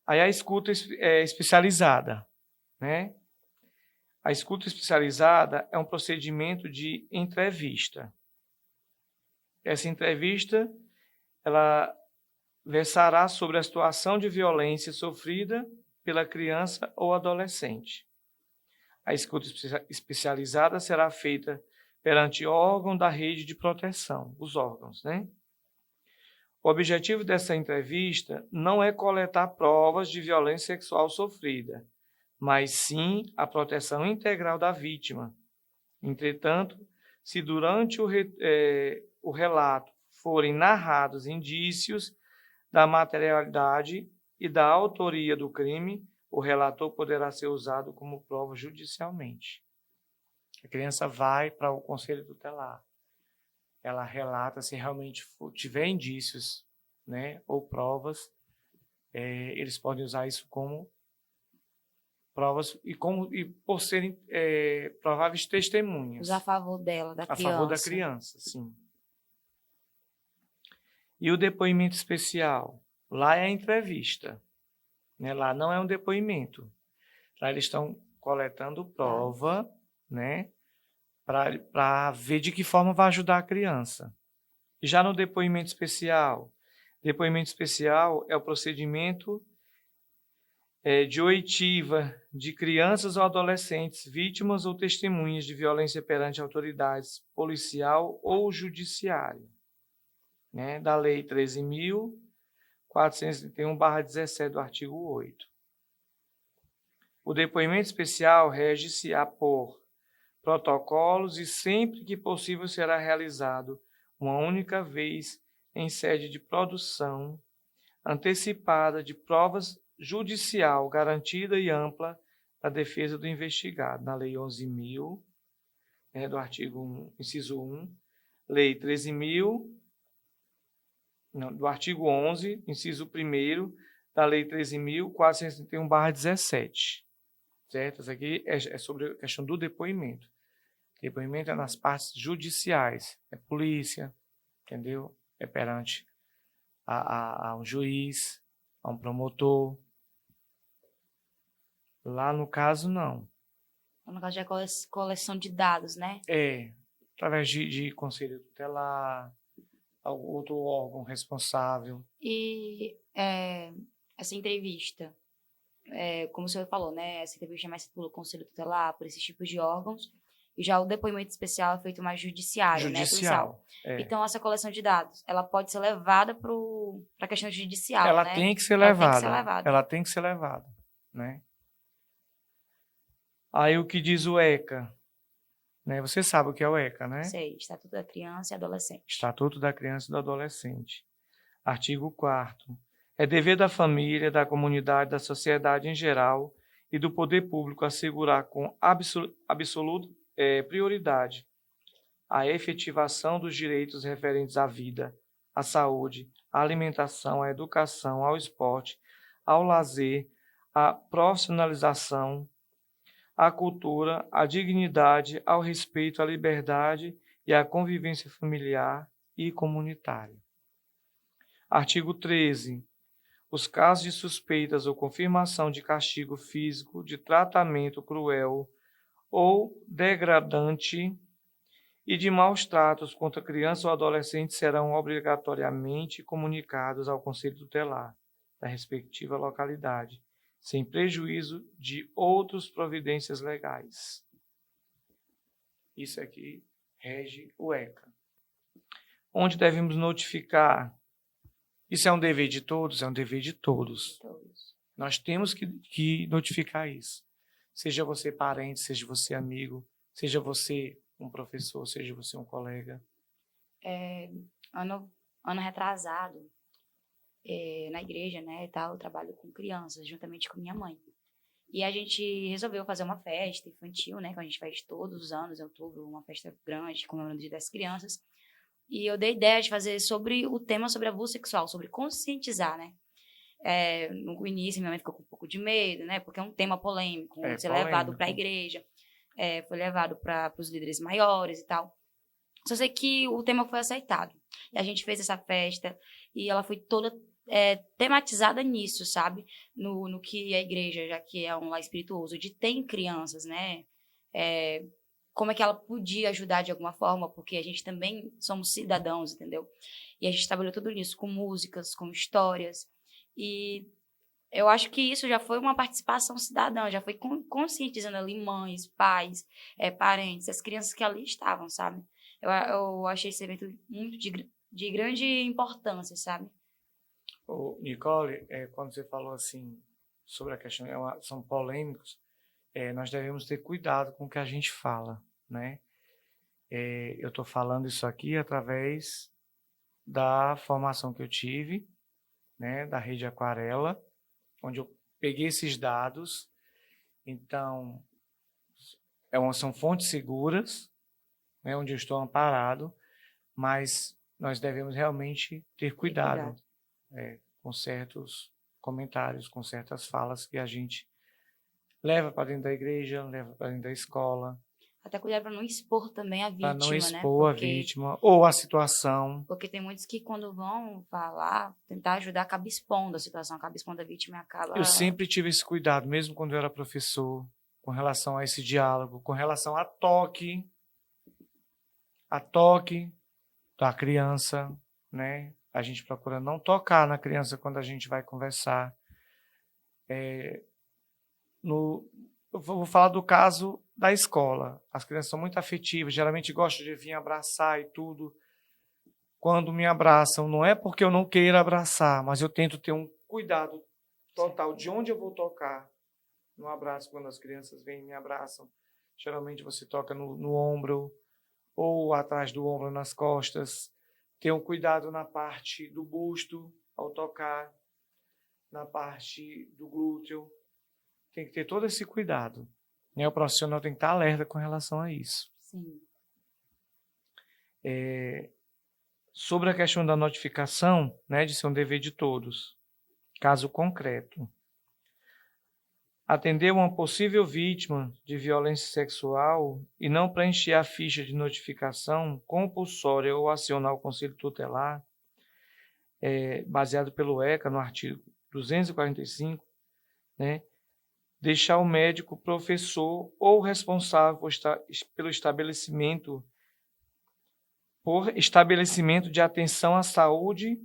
Aí a escuta especializada, né? A escuta especializada é um procedimento de entrevista. Essa entrevista, ela versará sobre a situação de violência sofrida pela criança ou adolescente. A escuta especializada será feita perante órgão da rede de proteção, os órgãos, né? O objetivo dessa entrevista não é coletar provas de violência sexual sofrida, mas sim a proteção integral da vítima. Entretanto, se durante o relato forem narrados indícios da materialidade e da autoria do crime, o relator poderá ser usado como prova judicialmente. A criança vai para o conselho tutelar. Ela relata se realmente tiver indícios, né, ou provas, eles podem usar isso como provas e por serem prováveis testemunhas. Usar a favor dela, da criança. A favor da criança, sim. E o depoimento especial? Lá é a entrevista. Né? Lá não é um depoimento. Lá eles estão coletando prova, né, para ver de que forma vai ajudar a criança. E já no depoimento especial é o procedimento de oitiva de crianças ou adolescentes vítimas ou testemunhas de violência perante autoridades policial ou judiciária, né, da Lei 13.431/17 do artigo 8. O depoimento especial rege-se por protocolos e sempre que possível será realizado uma única vez em sede de produção antecipada de provas judicial garantida e ampla da defesa do investigado, na Lei 11.000, do artigo 1, inciso 1, Lei 13.000, do artigo 11, inciso 1º, da Lei 13.431/17. Certo? Isso aqui é sobre a questão do depoimento. Depoimento é nas partes judiciais, é polícia, entendeu? É perante a um juiz, a um promotor. Lá no caso, não. No caso, já é coleção de dados, né? Através de conselho tutelar, outro órgão responsável. E essa entrevista, como o senhor falou, né? Essa entrevista é mais pelo conselho tutelar, por esses tipos de órgãos. E já o depoimento especial é feito mais judiciário, né? Policial. Então, essa coleção de dados, ela pode ser levada para a questão judicial, ela né? Tem que ser levada. Ela tem que ser levada, né? Aí o que diz o ECA? Né? Você sabe o que é o ECA, né? Sei, Estatuto da Criança e Adolescente. Estatuto da Criança e do Adolescente. Artigo 4º. É dever da família, da comunidade, da sociedade em geral e do poder público assegurar com absoluta prioridade a efetivação dos direitos referentes à vida, à saúde, à alimentação, à educação, ao esporte, ao lazer, à profissionalização, à cultura, à dignidade, ao respeito, à liberdade e à convivência familiar e comunitária. Artigo 13. Os casos de suspeitas ou confirmação de castigo físico, de tratamento cruel ou degradante e de maus tratos contra criança ou adolescente serão obrigatoriamente comunicados ao Conselho Tutelar da respectiva localidade, sem prejuízo de outras providências legais. Isso aqui rege o ECA. Onde devemos notificar? Isso é um dever de todos? É um dever de todos. Nós temos que notificar isso. Seja você parente, seja você amigo, seja você um professor, seja você um colega. Ano retrasado, na igreja, né, eu trabalho com crianças, juntamente com minha mãe. E a gente resolveu fazer uma festa infantil, né, que a gente faz todos os anos, em outubro, uma festa grande, comemorando o Dia das Crianças. E eu dei ideia de fazer sobre o tema sobre abuso sexual, sobre conscientizar, né. No início, minha mãe ficou com um pouco de medo, né, porque é um tema polêmico, ser levado para a igreja, foi levado para os líderes maiores e tal. Só sei que o tema foi aceitado. E a gente fez essa festa e ela foi toda tematizada nisso, sabe? No que a igreja, já que é um lar espirituoso, de ter crianças, né? Como é que ela podia ajudar de alguma forma, porque a gente também somos cidadãos, entendeu? E a gente trabalhou tudo nisso, com músicas, com histórias. E eu acho que isso já foi uma participação cidadã, já foi conscientizando ali mães, pais, parentes, as crianças que ali estavam, sabe? Eu achei esse evento muito de grande importância, sabe? Nicole, quando você falou assim sobre a questão, são polêmicos, nós devemos ter cuidado com o que a gente fala, né? Eu estou falando isso aqui através da formação que eu tive, né, da Rede Aquarela, onde eu peguei esses dados. Então, são fontes seguras, né, onde eu estou amparado, mas nós devemos realmente ter cuidado. Com certos comentários, com certas falas que a gente leva para dentro da igreja, leva para dentro da escola. Até cuidado para não expor também a vítima, para não né? expor a vítima ou a situação. Porque tem muitos que quando vão falar, tentar ajudar, acaba expondo a situação, acaba expondo a vítima e acaba... Eu sempre tive esse cuidado, mesmo quando eu era professor, com relação a esse diálogo, com relação a toque da criança, né? A gente procura não tocar na criança quando a gente vai conversar. Eu vou falar do caso da escola. As crianças são muito afetivas, geralmente gostam de vir abraçar e tudo. Quando me abraçam, não é porque eu não queira abraçar, mas eu tento ter um cuidado total de onde eu vou tocar no abraço quando as crianças vêm e me abraçam. Geralmente você toca no ombro ou atrás do ombro, nas costas. Ter um cuidado na parte do busto ao tocar, na parte do glúteo. Tem que ter todo esse cuidado. O profissional tem que estar alerta com relação a isso. Sim. Sobre a questão da notificação, né, de ser um dever de todos. Caso concreto. Atender uma possível vítima de violência sexual e não preencher a ficha de notificação compulsória ou acionar o Conselho Tutelar, baseado pelo ECA, no artigo 245, né, deixar o médico, professor ou responsável pelo estabelecimento de atenção à saúde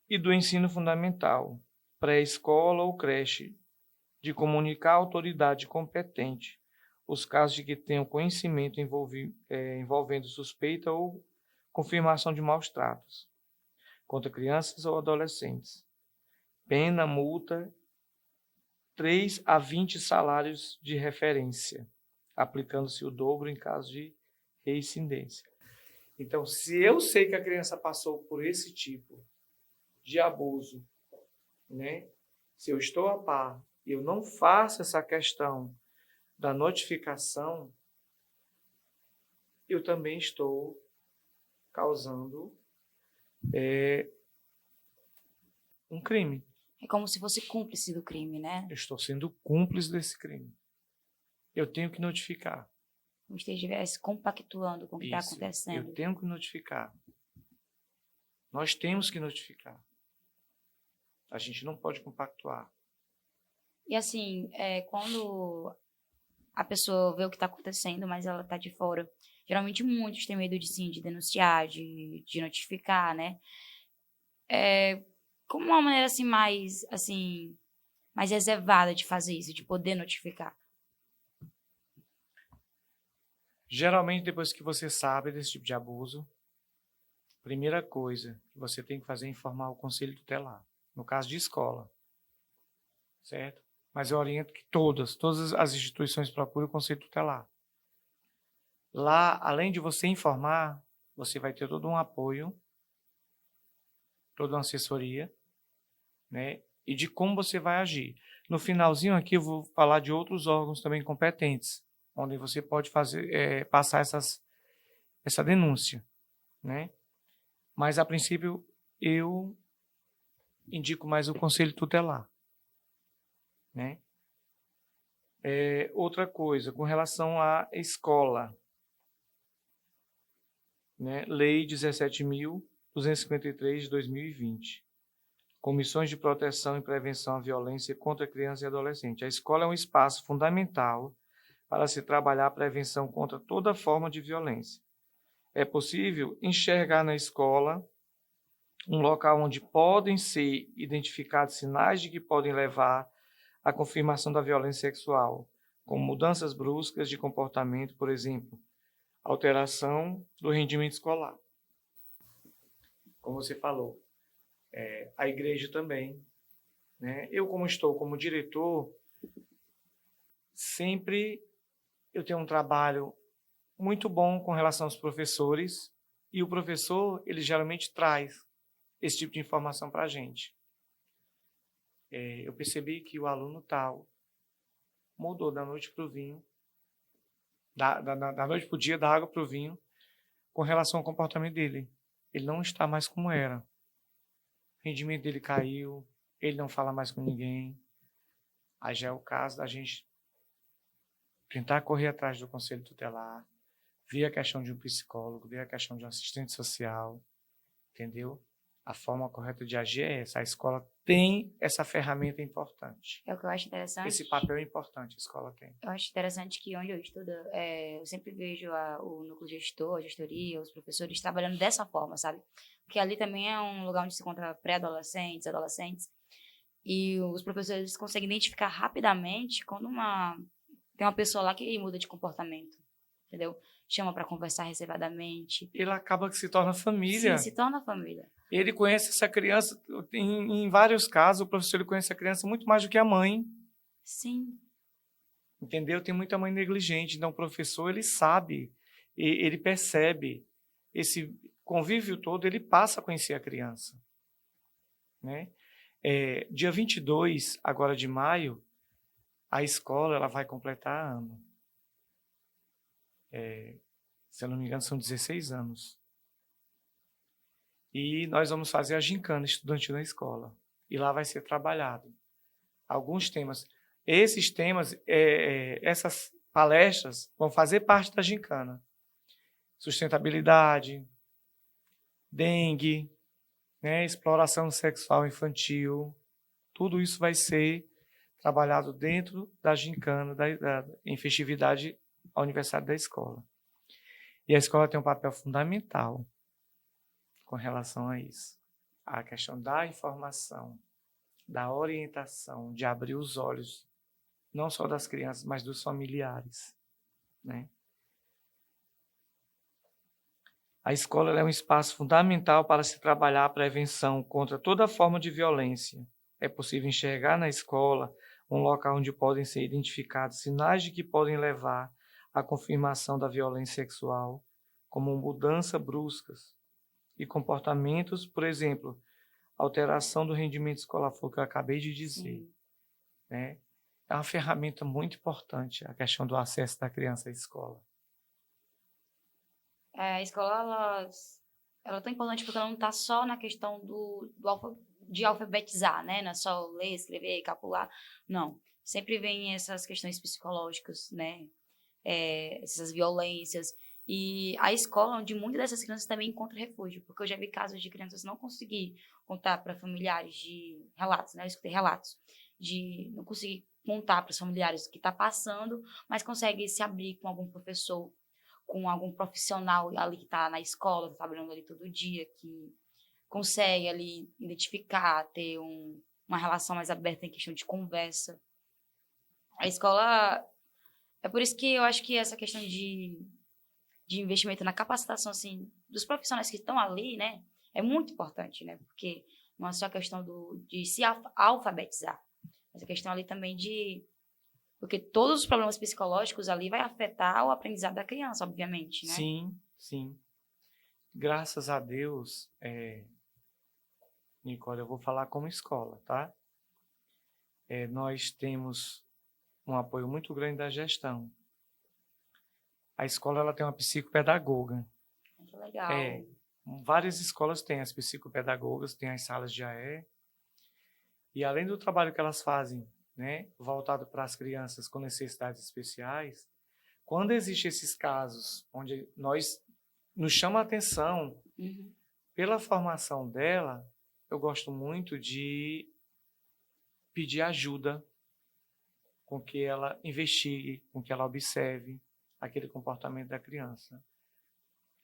e do ensino fundamental, pré-escola ou creche, de comunicar à autoridade competente os casos de que tenham conhecimento envolvendo suspeita ou confirmação de maus tratos contra crianças ou adolescentes. Pena, multa, 3 a 20 salários de referência, aplicando-se o dobro em caso de reincidência. Então, se eu sei que a criança passou por esse tipo de abuso, né? Se eu estou a par e eu não faço essa questão da notificação, eu também estou causando um crime. É como se fosse cúmplice do crime, né? Eu estou sendo cúmplice desse crime. Eu tenho que notificar. Como se estivesse compactuando com o que está acontecendo. Eu tenho que notificar. Nós temos que notificar. A gente não pode compactuar. E assim, quando a pessoa vê o que está acontecendo, mas ela está de fora, Geralmente muitos têm medo de, sim, de denunciar, de notificar, né? Como uma maneira mais reservada de fazer isso, de poder notificar. Geralmente, depois que você sabe desse tipo de abuso, primeira coisa que você tem que fazer é informar o conselho tutelar, no caso de escola, certo? Mas eu oriento que todas as instituições procurem o conselho tutelar. Lá, além de você informar, você vai ter todo um apoio, toda uma assessoria, né? E de como você vai agir. No finalzinho aqui eu vou falar de outros órgãos também competentes, onde você pode passar essa denúncia, né? Mas a princípio eu indico mais o conselho tutelar, né? Outra coisa, com relação à escola, né? Lei 17.253 de 2020. Comissões de proteção e prevenção à violência contra criança e adolescente. A escola é um espaço fundamental para se trabalhar a prevenção contra toda forma de violência. É possível enxergar na escola um local onde podem ser identificados sinais de que podem levar à confirmação da violência sexual, como mudanças bruscas de comportamento, por exemplo, alteração do rendimento escolar. Como você falou, a igreja também, né? Eu, como estou como diretor, sempre eu tenho um trabalho muito bom com relação aos professores, e o professor, ele geralmente traz esse tipo de informação para a gente. Eu percebi que o aluno tal mudou da noite para o vinho, da noite para o dia, da água para o vinho, com relação ao comportamento dele. Ele não está mais como era. O rendimento dele caiu, ele não fala mais com ninguém. Aí já é o caso da gente tentar correr atrás do conselho tutelar, ver a questão de um psicólogo, ver a questão de um assistente social, entendeu? A forma correta de agir é essa. A escola tem essa ferramenta importante. É o que eu acho interessante. Esse papel é importante, a escola tem. Eu acho interessante que onde eu estudo, eu sempre vejo o núcleo gestor, a gestoria, os professores trabalhando dessa forma, sabe? Porque ali também é um lugar onde se encontra pré-adolescentes, adolescentes, e os professores conseguem identificar rapidamente quando tem uma pessoa lá que muda de comportamento, entendeu? Chama para conversar reservadamente. Ele acaba que se torna família. Sim, se torna família. Ele conhece essa criança, em vários casos, o professor ele conhece a criança muito mais do que a mãe. Sim. Entendeu? Tem muita mãe negligente. Então, o professor, ele sabe, ele percebe esse convívio todo, ele passa a conhecer a criança. Né? Dia 22, agora de maio, a escola ela vai completar ano. Se eu não me engano, são 16 anos. E nós vamos fazer a gincana estudantil na escola. E lá vai ser trabalhado alguns temas. Esses temas, essas palestras vão fazer parte da gincana. Sustentabilidade, dengue, né, exploração sexual infantil. Tudo isso vai ser trabalhado dentro da gincana, em festividade ao aniversário da escola. E a escola tem um papel fundamental com relação a isso. A questão da informação, da orientação, de abrir os olhos, não só das crianças, mas dos familiares, né? A escola é um espaço fundamental para se trabalhar a prevenção contra toda forma de violência. É possível enxergar na escola um local onde podem ser identificados sinais de que podem levar à confirmação da violência sexual, como mudanças bruscas e comportamentos, por exemplo, alteração do rendimento escolar, foi o que eu acabei de dizer. Né? É uma ferramenta muito importante a questão do acesso da criança à escola. A escola, ela é tão importante porque ela não está só na questão de alfabetizar, né? Não é só ler, escrever, calcular. Não. Sempre vem essas questões psicológicas, né? Essas violências. E a escola, onde muitas dessas crianças também encontram refúgio, porque eu já vi casos de crianças não conseguir contar para familiares de relatos, né? Eu escutei relatos de não conseguir contar para os familiares o que está passando, mas consegue se abrir com algum professor, com algum profissional ali que está na escola, tá trabalhando ali todo dia, que consegue ali identificar, ter uma relação mais aberta em questão de conversa. A escola... É por isso que eu acho que essa questão de investimento na capacitação, assim, dos profissionais que estão ali, né, é muito importante, né, porque não é só a questão de se alfabetizar, mas a questão ali também de... Porque todos os problemas psicológicos ali vai afetar o aprendizado da criança, obviamente, né? Sim, sim. Graças a Deus, Nicole, eu vou falar como escola, tá? Nós temos um apoio muito grande da gestão. A escola ela tem uma psicopedagoga. Muito legal. Várias escolas têm as psicopedagogas, têm as salas de AE. E além do trabalho que elas fazem, né, voltado para as crianças com necessidades especiais, quando existem esses casos onde nos chama a atenção pela formação dela, eu gosto muito de pedir ajuda com que ela investigue, com que ela observe aquele comportamento da criança.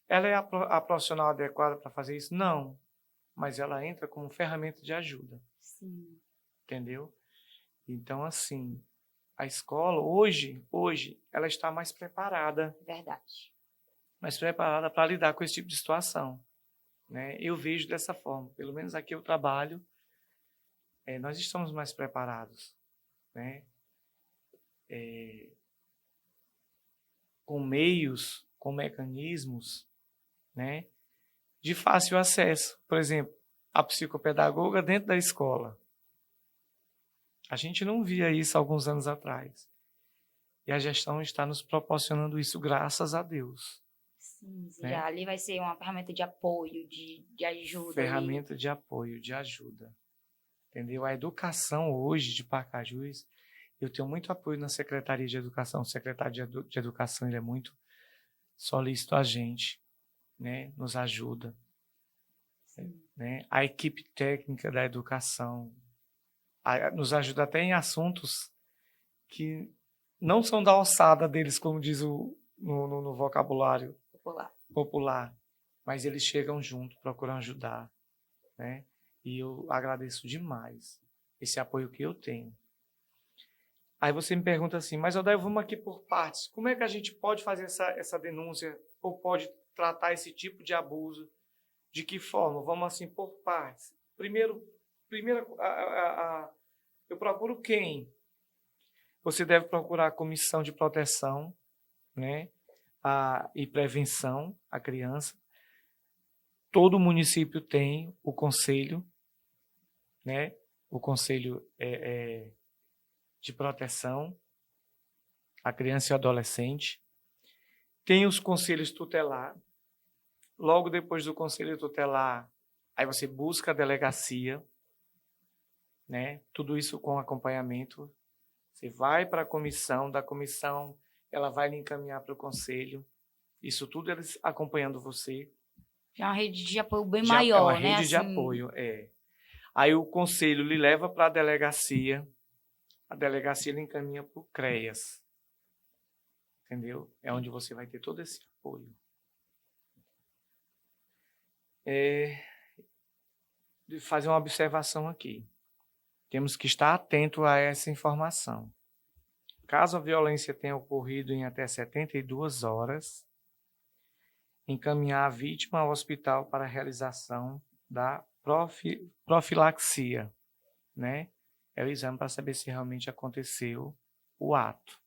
Ela é a profissional adequada para fazer isso? Não, mas ela entra como ferramenta de ajuda. Sim. Entendeu? Então, assim, a escola hoje, ela está mais preparada. Verdade. Mais preparada para lidar com esse tipo de situação. Né? Eu vejo dessa forma. Pelo menos aqui eu trabalho, nós estamos mais preparados. Né? Com meios, com mecanismos, né? De fácil acesso. Por exemplo, a psicopedagoga dentro da escola. A gente não via isso há alguns anos atrás. E a gestão está nos proporcionando isso, graças a Deus. Sim, sim. Né? Ali vai ser uma ferramenta de apoio, de ajuda. Ferramenta de apoio, de ajuda. Entendeu? A educação hoje de Pacajus, eu tenho muito apoio na Secretaria de Educação. O secretário de Educação ele é muito solícito a gente, né? Nos ajuda. Né? A equipe técnica da educação nos ajuda até em assuntos que não são da alçada deles, como diz no vocabulário popular, mas eles chegam junto, procuram ajudar, né? E eu agradeço demais esse apoio que eu tenho. Aí você me pergunta assim, mas Odair, vamos aqui por partes. Como é que a gente pode fazer essa denúncia ou pode tratar esse tipo de abuso? De que forma? Vamos assim por partes. Primeiro eu procuro quem? Você deve procurar a comissão de proteção, né? E prevenção à criança. Todo município tem o conselho, né? O conselho de proteção à criança e ao adolescente. Tem os conselhos tutelar. Logo depois do conselho tutelar, aí você busca a delegacia, né? Tudo isso com acompanhamento. Você vai para a comissão, da comissão ela vai lhe encaminhar para o conselho. Isso tudo eles acompanhando você. Já é uma rede de apoio bem maior, né? É uma rede de apoio, Aí o conselho lhe leva para a delegacia lhe encaminha para o CREAS. Entendeu? É onde você vai ter todo esse apoio. De fazer uma observação aqui. Temos que estar atento a essa informação. Caso a violência tenha ocorrido em até 72 horas, encaminhar a vítima ao hospital para a realização da profilaxia, né? É o exame para saber se realmente aconteceu o ato.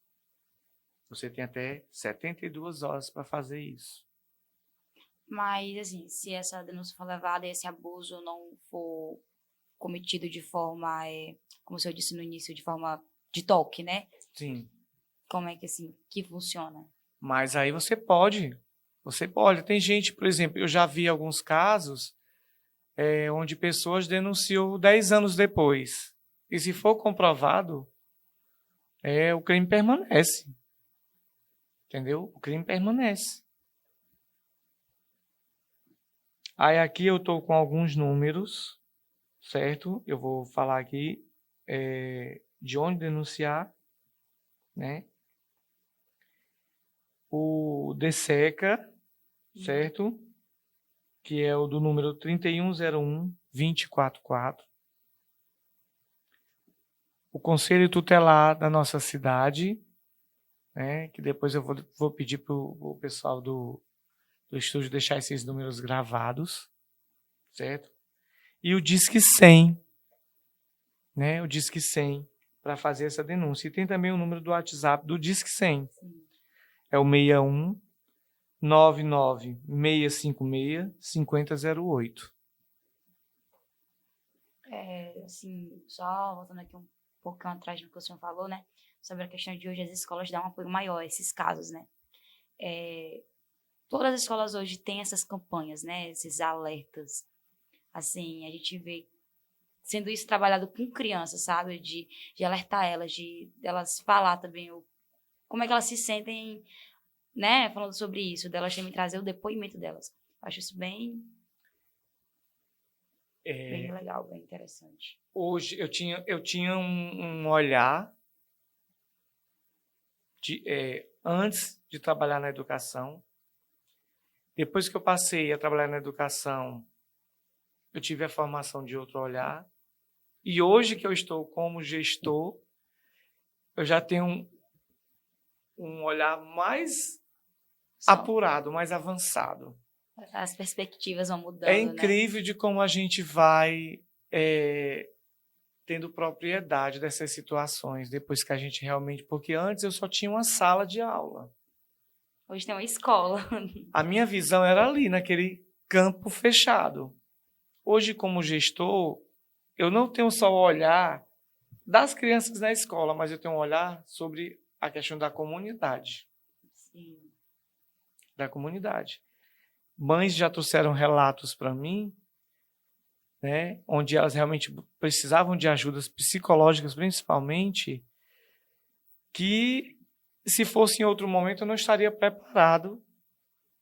Você tem até 72 horas para fazer isso. Mas, assim, se essa denúncia for levada e esse abuso não for cometido de forma, como o senhor disse no início, de forma de toque, né? Sim. Como é que, assim, que funciona? Mas aí você pode. Tem gente, por exemplo, eu já vi alguns casos onde pessoas denunciam 10 anos depois. E se for comprovado, o crime permanece. Entendeu? O crime permanece. Aí aqui eu estou com alguns números, certo? Eu vou falar aqui de onde denunciar, né? o DSECA, certo? Que é o do número 3101-2044. O Conselho Tutelar da nossa cidade, né? Que depois eu vou pedir para o pessoal do estúdio deixar esses números gravados, certo? E o Disque 100, né? O Disque 100, para fazer essa denúncia. E tem também o número do WhatsApp do Disque 100. É o 61 99656 5008. Assim, só voltando aqui um pouquinho atrás do que o senhor falou, né? Sobre a questão de hoje as escolas dão um apoio maior a esses casos, né? Todas as escolas hoje têm essas campanhas, né? Esses alertas. Assim, a gente vê sendo isso trabalhado com crianças, sabe? De alertar elas, de elas falar também como é que elas se sentem, né? Falando sobre isso, delas também trazer o depoimento delas. Eu acho isso bem legal, bem interessante. Hoje eu tinha um olhar antes de trabalhar na educação. Depois que eu passei a trabalhar na educação, eu tive a formação de outro olhar. E hoje que eu estou como gestor, eu já tenho um olhar mais apurado, mais avançado. As perspectivas vão mudando, É incrível, né? De como a gente vai tendo propriedade dessas situações, depois que a gente realmente... Porque antes eu só tinha uma sala de aula. Hoje tem uma escola. A minha visão era ali, naquele campo fechado. Hoje, como gestor, eu não tenho só o olhar das crianças na escola, mas eu tenho um olhar sobre a questão da comunidade. Sim. Da comunidade. Mães já trouxeram relatos para mim, né, onde elas realmente precisavam de ajudas psicológicas, principalmente, que se fosse em outro momento eu não estaria preparado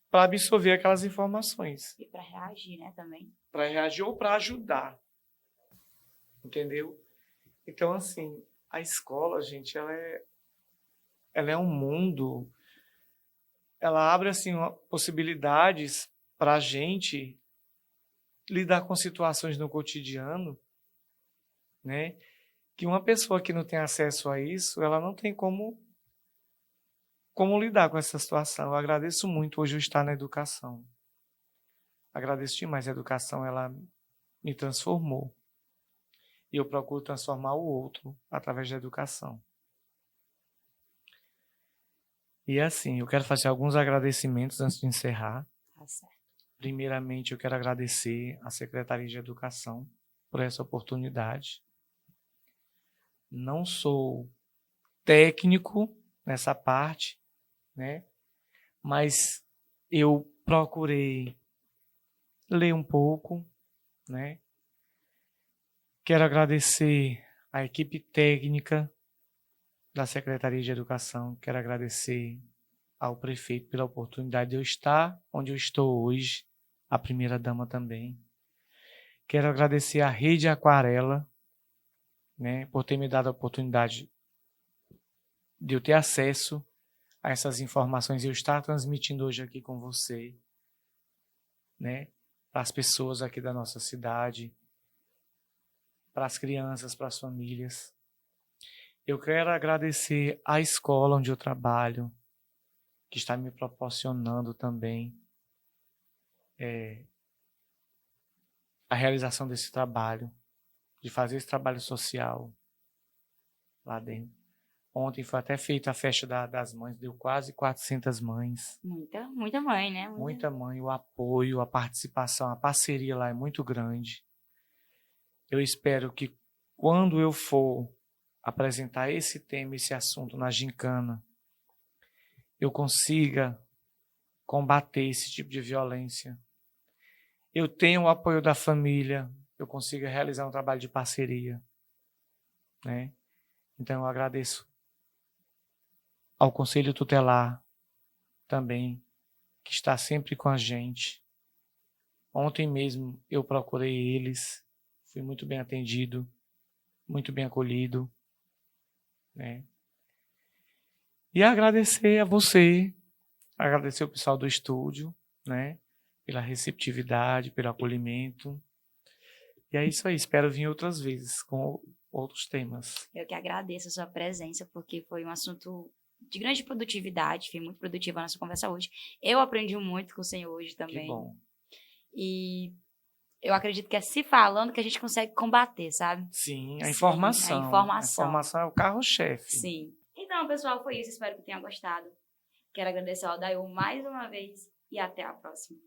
para absorver aquelas informações. E para reagir, né, também. Para reagir ou para ajudar. Entendeu? Então, assim, a escola, gente, ela é um mundo, ela abre, assim, possibilidades para a gente lidar com situações no cotidiano, né? Que uma pessoa que não tem acesso a isso, ela não tem como lidar com essa situação. Eu agradeço muito hoje eu estar na educação. Agradeço demais. A educação, ela me transformou. E eu procuro transformar o outro através da educação. E assim, eu quero fazer alguns agradecimentos antes de encerrar. Tá certo. Primeiramente, eu quero agradecer à Secretaria de Educação por essa oportunidade. Não sou técnico nessa parte, né? Mas eu procurei ler um pouco, né? Quero agradecer à equipe técnica da Secretaria de Educação. Quero agradecer ao prefeito pela oportunidade de eu estar onde eu estou hoje, a primeira-dama também. Quero agradecer à Rede Aquarela, né, por ter me dado a oportunidade de eu ter acesso a essas informações e eu estar transmitindo hoje aqui com você, né, para as pessoas aqui da nossa cidade, para as crianças, para as famílias. Eu quero agradecer à escola onde eu trabalho, que está me proporcionando também a realização desse trabalho, de fazer esse trabalho social lá dentro. Ontem foi até feita a festa das mães, deu quase 400 mães. Muita mãe, né? Muita mãe, o apoio, a participação, a parceria lá é muito grande. Eu espero que quando eu for apresentar esse tema, esse assunto na gincana, eu consiga combater esse tipo de violência. Eu tenho o apoio da família, eu consiga realizar um trabalho de parceria, né? Então eu agradeço ao Conselho Tutelar também, que está sempre com a gente. Ontem mesmo eu procurei eles, fui muito bem atendido, muito bem acolhido, né? E agradecer a você agradecer o pessoal do estúdio, né? Pela receptividade, pelo acolhimento. E é isso aí, espero vir outras vezes com outros temas. Eu que agradeço a sua presença, porque foi um assunto de grande produtividade, foi muito produtiva a nossa conversa hoje. Eu aprendi muito com o senhor hoje também. Que bom. E eu acredito que é se falando que a gente consegue combater, sabe? Sim, a informação. Sim, a informação. A informação é o carro-chefe. Sim. Então, pessoal, foi isso. Espero que tenham gostado. Quero agradecer ao Dayu mais uma vez e até a próxima.